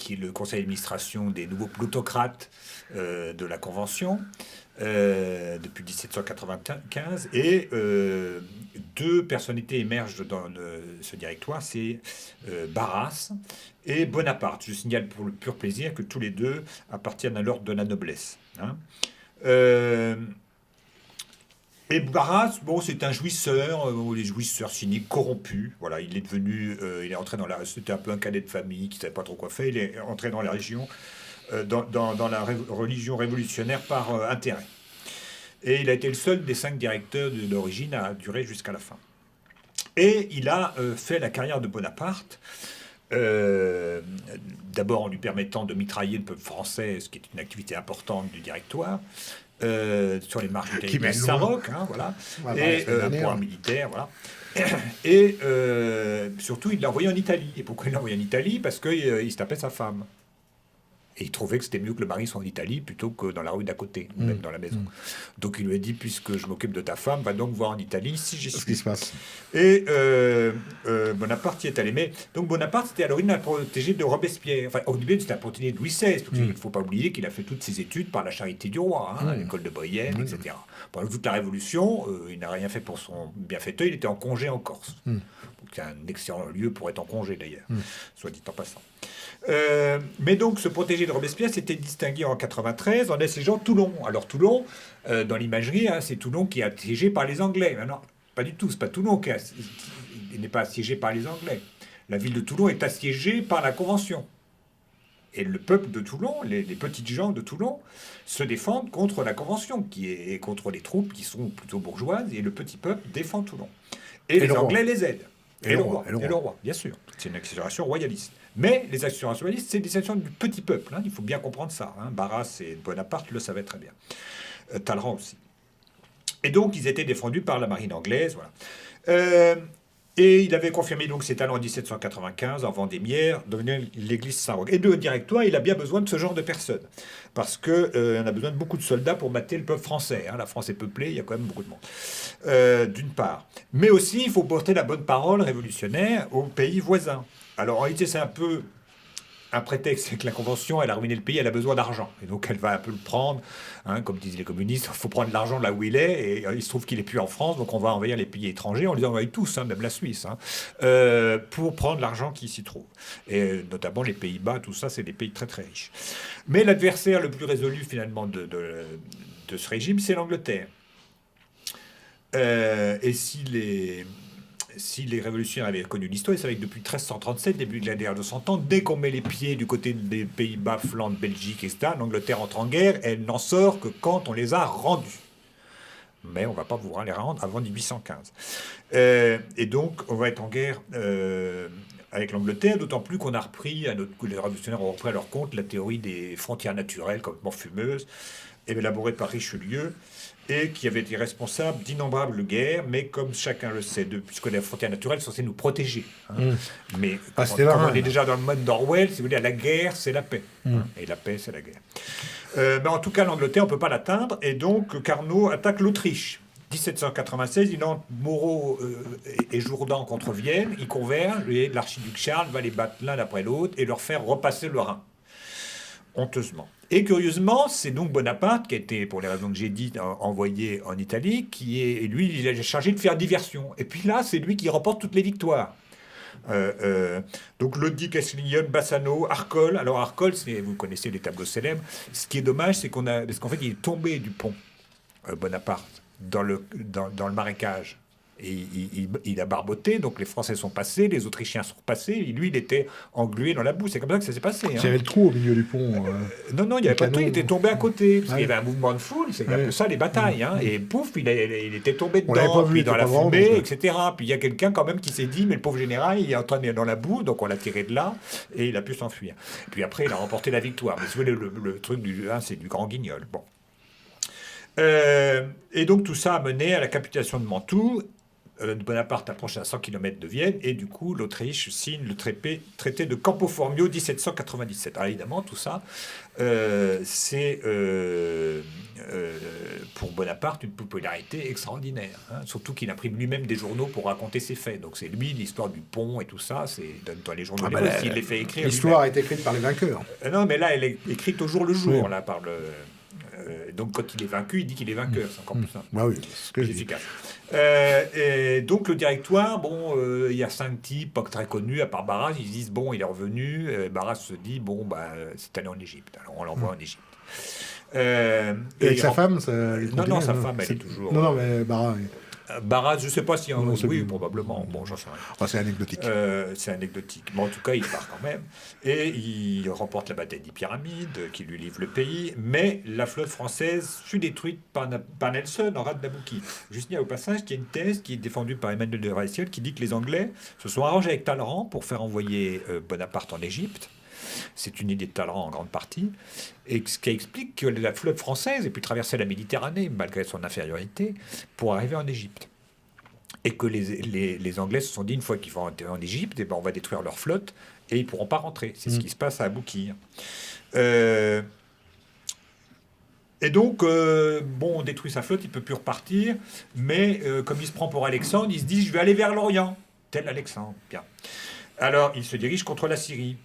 qui est le conseil d'administration des nouveaux plutocrates de la Convention depuis 1795. Et deux personnalités émergent dans ce directoire, c'est Barras et Bonaparte. Je signale pour le pur plaisir que tous les deux appartiennent à l'ordre de la noblesse. Hein. Et Barras, bon, c'est un jouisseur, les jouisseurs cyniques, corrompus. Voilà, il est devenu, il est entré dans la, c'était un peu un cadet de famille qui savait pas trop quoi faire. Il est entré dans la région, dans la religion révolutionnaire par intérêt. Et il a été le seul des 5 directeurs de l'origine à durer jusqu'à la fin. Et il a fait la carrière de Bonaparte. D'abord en lui permettant de mitrailler le peuple français, ce qui est une activité importante du directoire. Sur les marches de Saint-Roch, hein, voilà, et pour un militaire, voilà. Et surtout, il l'a envoyé en Italie. Et pourquoi il l'a envoyé en Italie? Parce qu'il se tapait sa femme. Et il trouvait que c'était mieux que le mari soit en Italie plutôt que dans la rue d'à côté, ou même dans la maison. Donc il lui a dit, puisque je m'occupe de ta femme, va donc voir en Italie si j'y suis. Ce qui se passe. Et Bonaparte y est allé. Mais donc Bonaparte, c'était à l'origine un protégé de Robespierre. Enfin, au début, c'était un protégé de Louis XVI. Il ne faut pas oublier qu'il a fait toutes ses études par la charité du roi, hein, à l'école de Brienne, etc. Pendant toute la Révolution, il n'a rien fait pour son bienfaiteur. Il était en congé en Corse. C'est un excellent lieu pour être en congé, d'ailleurs, soit dit en passant. Mais donc, ce protégé de Robespierre s'était distingué en 93 en assiégeant Toulon. Alors, Toulon, dans l'imagerie, hein, c'est Toulon qui est assiégé par les Anglais. Mais non, pas du tout. C'est pas Toulon qui n'est pas assiégé par les Anglais. La ville de Toulon est assiégée par la Convention. Et le peuple de Toulon, les petites gens de Toulon, se défendent contre la Convention, qui est contre les troupes qui sont plutôt bourgeoises, et le petit peuple défend Toulon. Et les Anglais les aident. Et le roi, bien sûr. C'est une accélération royaliste. Mais les accélérations royalistes, c'est des actions du petit peuple. Hein. Il faut bien comprendre ça. Hein. Barras et Bonaparte le savaient très bien. Talleyrand aussi. Et donc, ils étaient défendus par la marine anglaise. Voilà. Et il avait confirmé donc ses talents en 1795 en Vendémiaire, devenant l'église Saint-Roch. Et le directoire, il a bien besoin de ce genre de personnes. Parce qu'on a besoin de beaucoup de soldats pour mater le peuple français. Hein. La France est peuplée, il y a quand même beaucoup de monde. D'une part. Mais aussi, il faut porter la bonne parole révolutionnaire aux pays voisins. Alors en réalité, c'est un peu un prétexte, c'est que la Convention, elle a ruiné le pays, elle a besoin d'argent. Et donc elle va un peu le prendre, hein, comme disent les communistes, il faut prendre l'argent là où il est, et il se trouve qu'il n'est plus en France, donc on va envahir les pays étrangers, on les envahit tous, hein, même la Suisse, hein, pour prendre l'argent qui s'y trouve. Et notamment les Pays-Bas, tout ça, c'est des pays très très riches. Mais l'adversaire le plus résolu finalement de ce régime, c'est l'Angleterre. Et si les révolutionnaires avaient connu l'histoire, c'est vrai que depuis 1337, début de la guerre de 100 ans, dès qu'on met les pieds du côté des Pays-Bas, Flandre, Belgique, etc., l'Angleterre entre en guerre, elle n'en sort que quand on les a rendus. Mais on ne va pas pouvoir les rendre avant 1815. Et donc, on va être en guerre avec l'Angleterre, d'autant plus qu'on a repris, les révolutionnaires ont repris à leur compte la théorie des frontières naturelles, complètement fumeuse, élaborée par Richelieu, et qui avait été responsable d'innombrables guerres, mais comme chacun le sait, puisque les frontières naturelles sont censées nous protéger. Hein. Mais comme on est déjà dans le mode d'Orwell, si vous voulez, la guerre, c'est la paix. Hein, et la paix, c'est la guerre. Mais en tout cas, l'Angleterre, on ne peut pas l'atteindre, et donc Carnot attaque l'Autriche. 1796, il entre Moreau et Jourdan contre Vienne, ils convergent, et l'archiduc Charles va les battre l'un après l'autre et leur faire repasser le Rhin. Honteusement. Et curieusement, c'est donc Bonaparte, qui a été, pour les raisons que j'ai dites, envoyé en Italie, lui, il est chargé de faire diversion. Et puis là, c'est lui qui remporte toutes les victoires. Donc Lodi, Castiglione, Bassano, Arcole. Alors Arcole, vous connaissez les tableaux célèbres. Ce qui est dommage, parce qu'en fait, il est tombé du pont, Bonaparte, dans le marécage. Et il a barboté, donc les Français sont passés, les Autrichiens sont passés, et lui, il était englué dans la boue. C'est comme ça que ça s'est passé. Il y avait le trou au milieu du pont. Non, il n'y avait pas de trou, il était tombé à côté. Parce qu'il y avait un mouvement de foule, c'est un peu ça, les batailles. Hein, et pouf, il était tombé dedans, puis dans la fumée, etc. Puis il y a quelqu'un quand même qui s'est dit, mais le pauvre général, il est en train d'être dans la boue, donc on l'a tiré de là, et il a pu s'enfuir. Puis après, il a remporté la victoire. Mais si vous voulez, le truc c'est du grand guignol. Bon. Et donc tout ça a mené à la capitulation de Mantoue, Bonaparte approche à 100 km de Vienne, et du coup, l'Autriche signe le traité de Campo Formio 1797. Alors évidemment, tout ça, c'est pour Bonaparte une popularité extraordinaire. Surtout qu'il imprime lui-même des journaux pour raconter ses faits. Donc c'est lui, l'histoire du pont et tout ça, c'est dans les journaux. Il les fait écrire. L'histoire est écrite par les vainqueurs. Non, mais là, elle est écrite au jour le jour, là, par le... donc quand il est vaincu, il dit qu'il est vainqueur. C'est encore plus simple. Oui, c'est ce que je dis. Efficace. Et donc le directoire, il y a 5 types pas très connus, à part Barras, ils se disent, bon, il est revenu. Barras se dit, bon, c'est allé en Égypte. Alors on l'envoie en Égypte. Et avec sa femme, non, sa femme, elle est toujours... Non, mais Barras... Barras, je ne sais pas si... oui, probablement. Bon, j'en sais rien. C'est anecdotique. C'est anecdotique. Mais en tout cas, il part quand même. Et il remporte la bataille des Pyramides, qui lui livre le pays. Mais la flotte française fut détruite par Nelson en rade d'Abouki. Juste dire au passage qu'il y a une thèse qui est défendue par Emmanuel de Rayciel qui dit que les Anglais se sont arrangés avec Talleyrand pour faire envoyer Bonaparte en Égypte. C'est une idée de Talleyrand en grande partie, et ce qui explique que la flotte française ait pu traverser la Méditerranée, malgré son infériorité, pour arriver en Égypte. Et que les Anglais se sont dit, une fois qu'ils vont en Égypte, on va détruire leur flotte, et ils ne pourront pas rentrer. C'est ce qui se passe à Abouki. Et donc, on détruit sa flotte, il ne peut plus repartir, mais comme il se prend pour Alexandre, il se dit, je vais aller vers l'Orient, tel Alexandre. Bien. Alors, il se dirige contre la Syrie.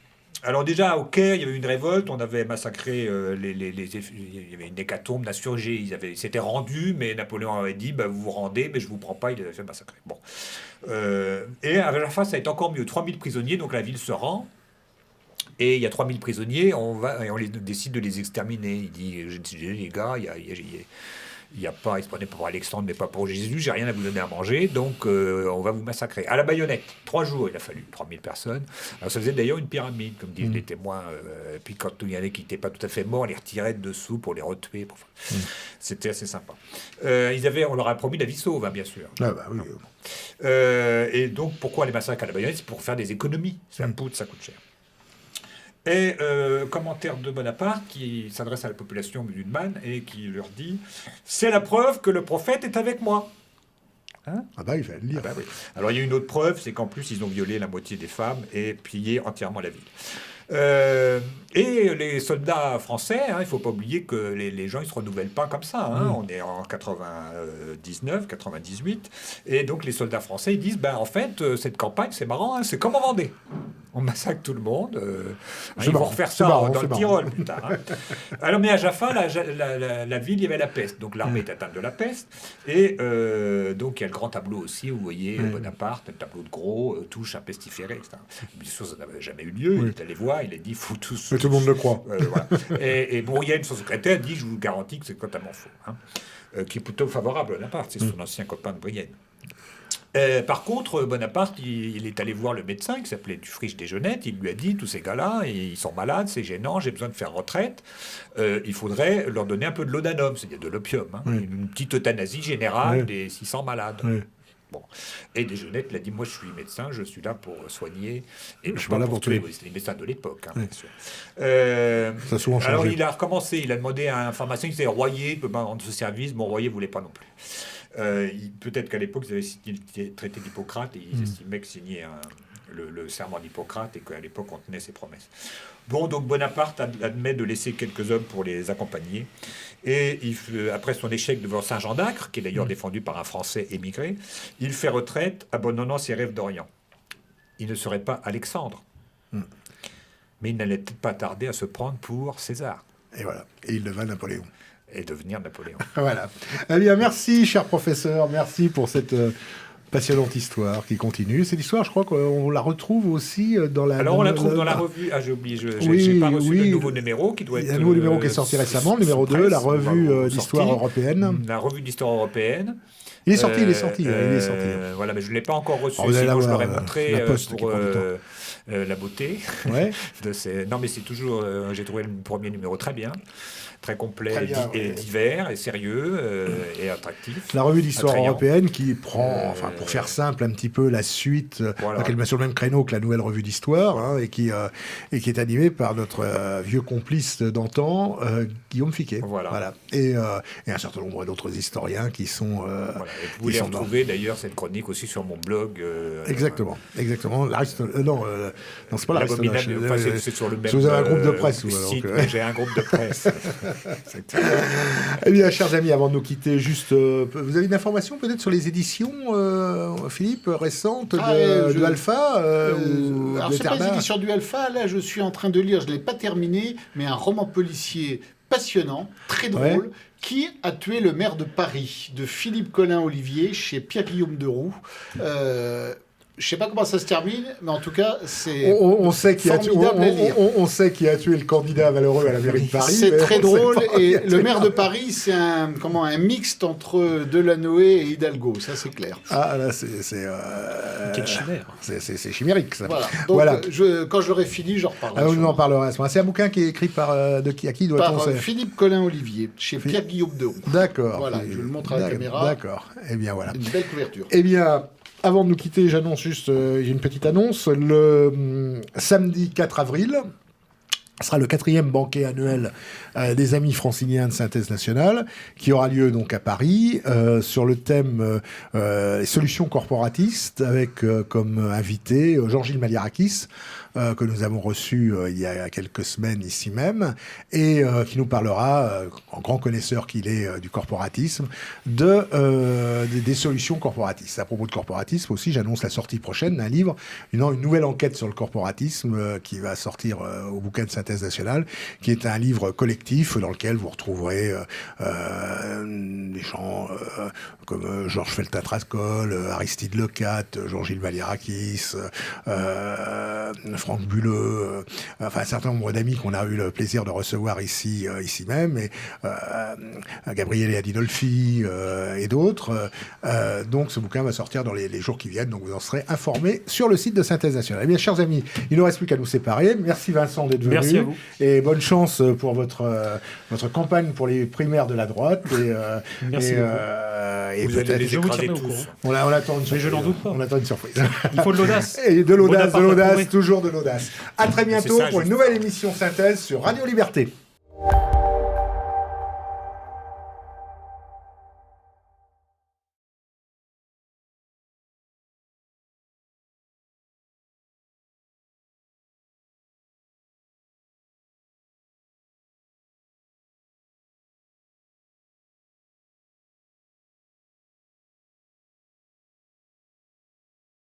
Alors déjà, au Caire, il y avait une révolte, on avait massacré, il y avait une hécatombe d'insurgés, ils s'étaient rendus, mais Napoléon avait dit, vous vous rendez, mais je ne vous prends pas, il les avait fait massacrer. Bon. Et à la fin, ça a été encore mieux, 3000 prisonniers, donc la ville se rend, et il y a 3000 prisonniers, on décide de les exterminer. Il dit, les gars, il n'y a pas, il se prenait pas pour Alexandre, mais pas pour Jésus, j'ai rien à vous donner à manger, donc on va vous massacrer. À la baïonnette, 3 jours il a fallu, 3000 personnes. Alors ça faisait d'ailleurs une pyramide, comme disent les témoins. Puis quand il y en avait qui n'étaient pas tout à fait morts, on les retirait de dessous pour les retuer. C'était assez sympa. On leur a promis la vie sauve, bien sûr. Ah bah oui. Et donc pourquoi les massacres à la baïonnette? C'est pour faire des économies. Ça coûte cher. Et commentaire de Bonaparte qui s'adresse à la population musulmane et qui leur dit « C'est la preuve que le prophète est avec moi ». Ah bah il va le dire. Oui. Alors il y a une autre preuve, c'est qu'en plus ils ont violé la moitié des femmes et pillé entièrement la ville. Et les soldats français, il ne faut pas oublier que les gens ne se renouvellent pas comme ça. On est en 99, 98. Et donc les soldats français ils disent, en fait, cette campagne, c'est marrant, c'est comme en Vendée. On massacre tout le monde. Ils vont refaire ça dans le Tyrol plus tard. Alors, mais à Jaffa, la ville, il y avait la peste. Donc l'armée est atteinte de la peste. Et donc il y a le grand tableau aussi, où vous voyez Bonaparte, le tableau de Gros, touche un pestiféré, etc. Bien sûr, ça n'avait jamais eu lieu. Il est allé voir, il a dit, faut tous... Mais tout le monde le croit. Voilà. Et Bourrienne, son secrétaire, dit, je vous garantis que c'est totalement faux. Qui est plutôt favorable à Bonaparte. C'est son ancien copain de Bourrienne. Par contre, Bonaparte, il est allé voir le médecin qui s'appelait Dufriche des Jeunettes. Il lui a dit, tous ces gars-là, ils sont malades, c'est gênant, j'ai besoin de faire retraite. Il faudrait leur donner un peu de laudanum, c'est-à-dire de l'opium. Une petite euthanasie générale des 600 malades. Bon. Et des Jeunettes l'a dit, moi je suis médecin, je suis là pour soigner. Et je suis pas là pour tuer. C'était les médecins de l'époque, bien sûr. Ça a souvent changé. Alors il a recommencé, il a demandé à un pharmacien, il disait, Royer peut pas rendre ce service, mon Royer ne voulait pas non plus. Peut-être qu'à l'époque, ils avaient signé le traité d'Hippocrate et ils estimaient que signer le serment d'Hippocrate et qu'à l'époque, on tenait ses promesses. Bon, donc Bonaparte admet de laisser quelques hommes pour les accompagner. Et après son échec devant Saint-Jean d'Acre, qui est d'ailleurs défendu par un Français émigré, il fait retraite, abandonnant ses rêves d'Orient. Il ne serait pas Alexandre. Mais il n'allait peut-être pas tarder à se prendre pour César. Et voilà. Et il devint Napoléon. Et devenir Napoléon. Voilà. Eh bien, merci, cher professeur. Merci pour cette passionnante histoire qui continue. Cette histoire, je crois qu'on la retrouve aussi dans la... Alors, on la trouve dans la revue... Ah, j'ai oublié, j'ai pas reçu le nouveau numéro qui doit être... Il y a un nouveau numéro qui est sorti récemment, le numéro 2, la revue d'histoire européenne. La revue d'histoire européenne. Il est sorti, il est sorti. Voilà, mais je ne l'ai pas encore reçu. Sinon, je l'aurais montré pour la beauté. Ouais. Non, mais c'est toujours... j'ai trouvé le premier numéro très très complet, Très bien, et divers, et sérieux, et attractif. La revue d'histoire Attrayant. européenne qui prend, enfin pour faire simple, un petit peu la suite, Voilà. qu'elle met sur le même créneau que la nouvelle revue d'histoire, hein, et qui est animée par notre vieux complice d'antan, Guillaume Fiquet. Voilà. Et un certain nombre d'autres historiens qui sont... Voilà. Et vous pouvez retrouver d'ailleurs cette chronique aussi sur mon blog. Exactement. Non, c'est pas l'Aristote. C'est sur le même Vous avez un groupe de presse. site, mais j'ai un groupe de presse. Eh bien, chers amis, avant de nous quitter, juste, vous avez une information peut-être sur les éditions, Philippe, récentes de Alpha alors, c'est pas les éditions du Alpha. Là, je suis en train de lire, je ne l'ai pas terminé, mais un roman policier passionnant, très drôle, Qui a tué le maire de Paris, de Philippe Collin-Olivier, chez Pierre-Guillaume Deroux. Je ne sais pas comment ça se termine, mais en tout cas, c'est on sait qui formidable à lire. On sait qui a tué le candidat malheureux à la mairie de Paris. C'est très drôle. Et le maire de Paris, c'est un mixte entre Delanoë et Hidalgo, ça c'est clair. Ah là, c'est quelle chimère. C'est chimérique, ça. Voilà. Donc, voilà. Quand j'aurai fini, j'en reparlerai. Ah, on en parlera. C'est un bouquin qui est écrit par à qui doit-on par Philippe Collin-Olivier, chez Pierre-Guillaume Deroux. D'accord. Voilà, je le montre à la caméra. D'accord. Eh bien, voilà. Une belle couverture. Eh bien, avant de nous quitter, j'annonce juste, j'ai une petite annonce. Le samedi 4 avril sera le 4e banquet annuel des Amis franciliens de synthèse nationale, qui aura lieu donc à Paris, sur le thème solutions corporatistes, avec comme invité Georgile Maliarakis, que nous avons reçu il y a quelques semaines ici même, et qui nous parlera, en grand connaisseur qu'il est du corporatisme, des solutions corporatistes. À propos de corporatisme aussi, j'annonce la sortie prochaine d'un livre, une nouvelle enquête sur le corporatisme qui va sortir au bouquin de synthèse nationale, qui est un livre collectif dans lequel vous retrouverez des gens comme Georges Feltin-Trascol, Aristide Lecat, Georgile Maliarakis, Franck Bulleux, enfin un certain nombre d'amis qu'on a eu le plaisir de recevoir ici même, et Gabriele Adinolfi et d'autres. Donc ce bouquin va sortir dans les jours qui viennent, donc vous en serez informés sur le site de Synthèse Nationale. Eh bien, chers amis, il ne reste plus qu'à nous séparer. Merci Vincent d'être venu. Merci à vous. Et bonne chance pour votre campagne pour les primaires de la droite. Merci beaucoup. Et vous allez les écraser tous. On attend une surprise. Mais je n'en doute pas. On attend une surprise. Il faut de l'audace. Et de l'audace, Bonaparte a prouvé. toujours de l'audace. À très bientôt pour une nouvelle émission Synthèse sur Radio Liberté.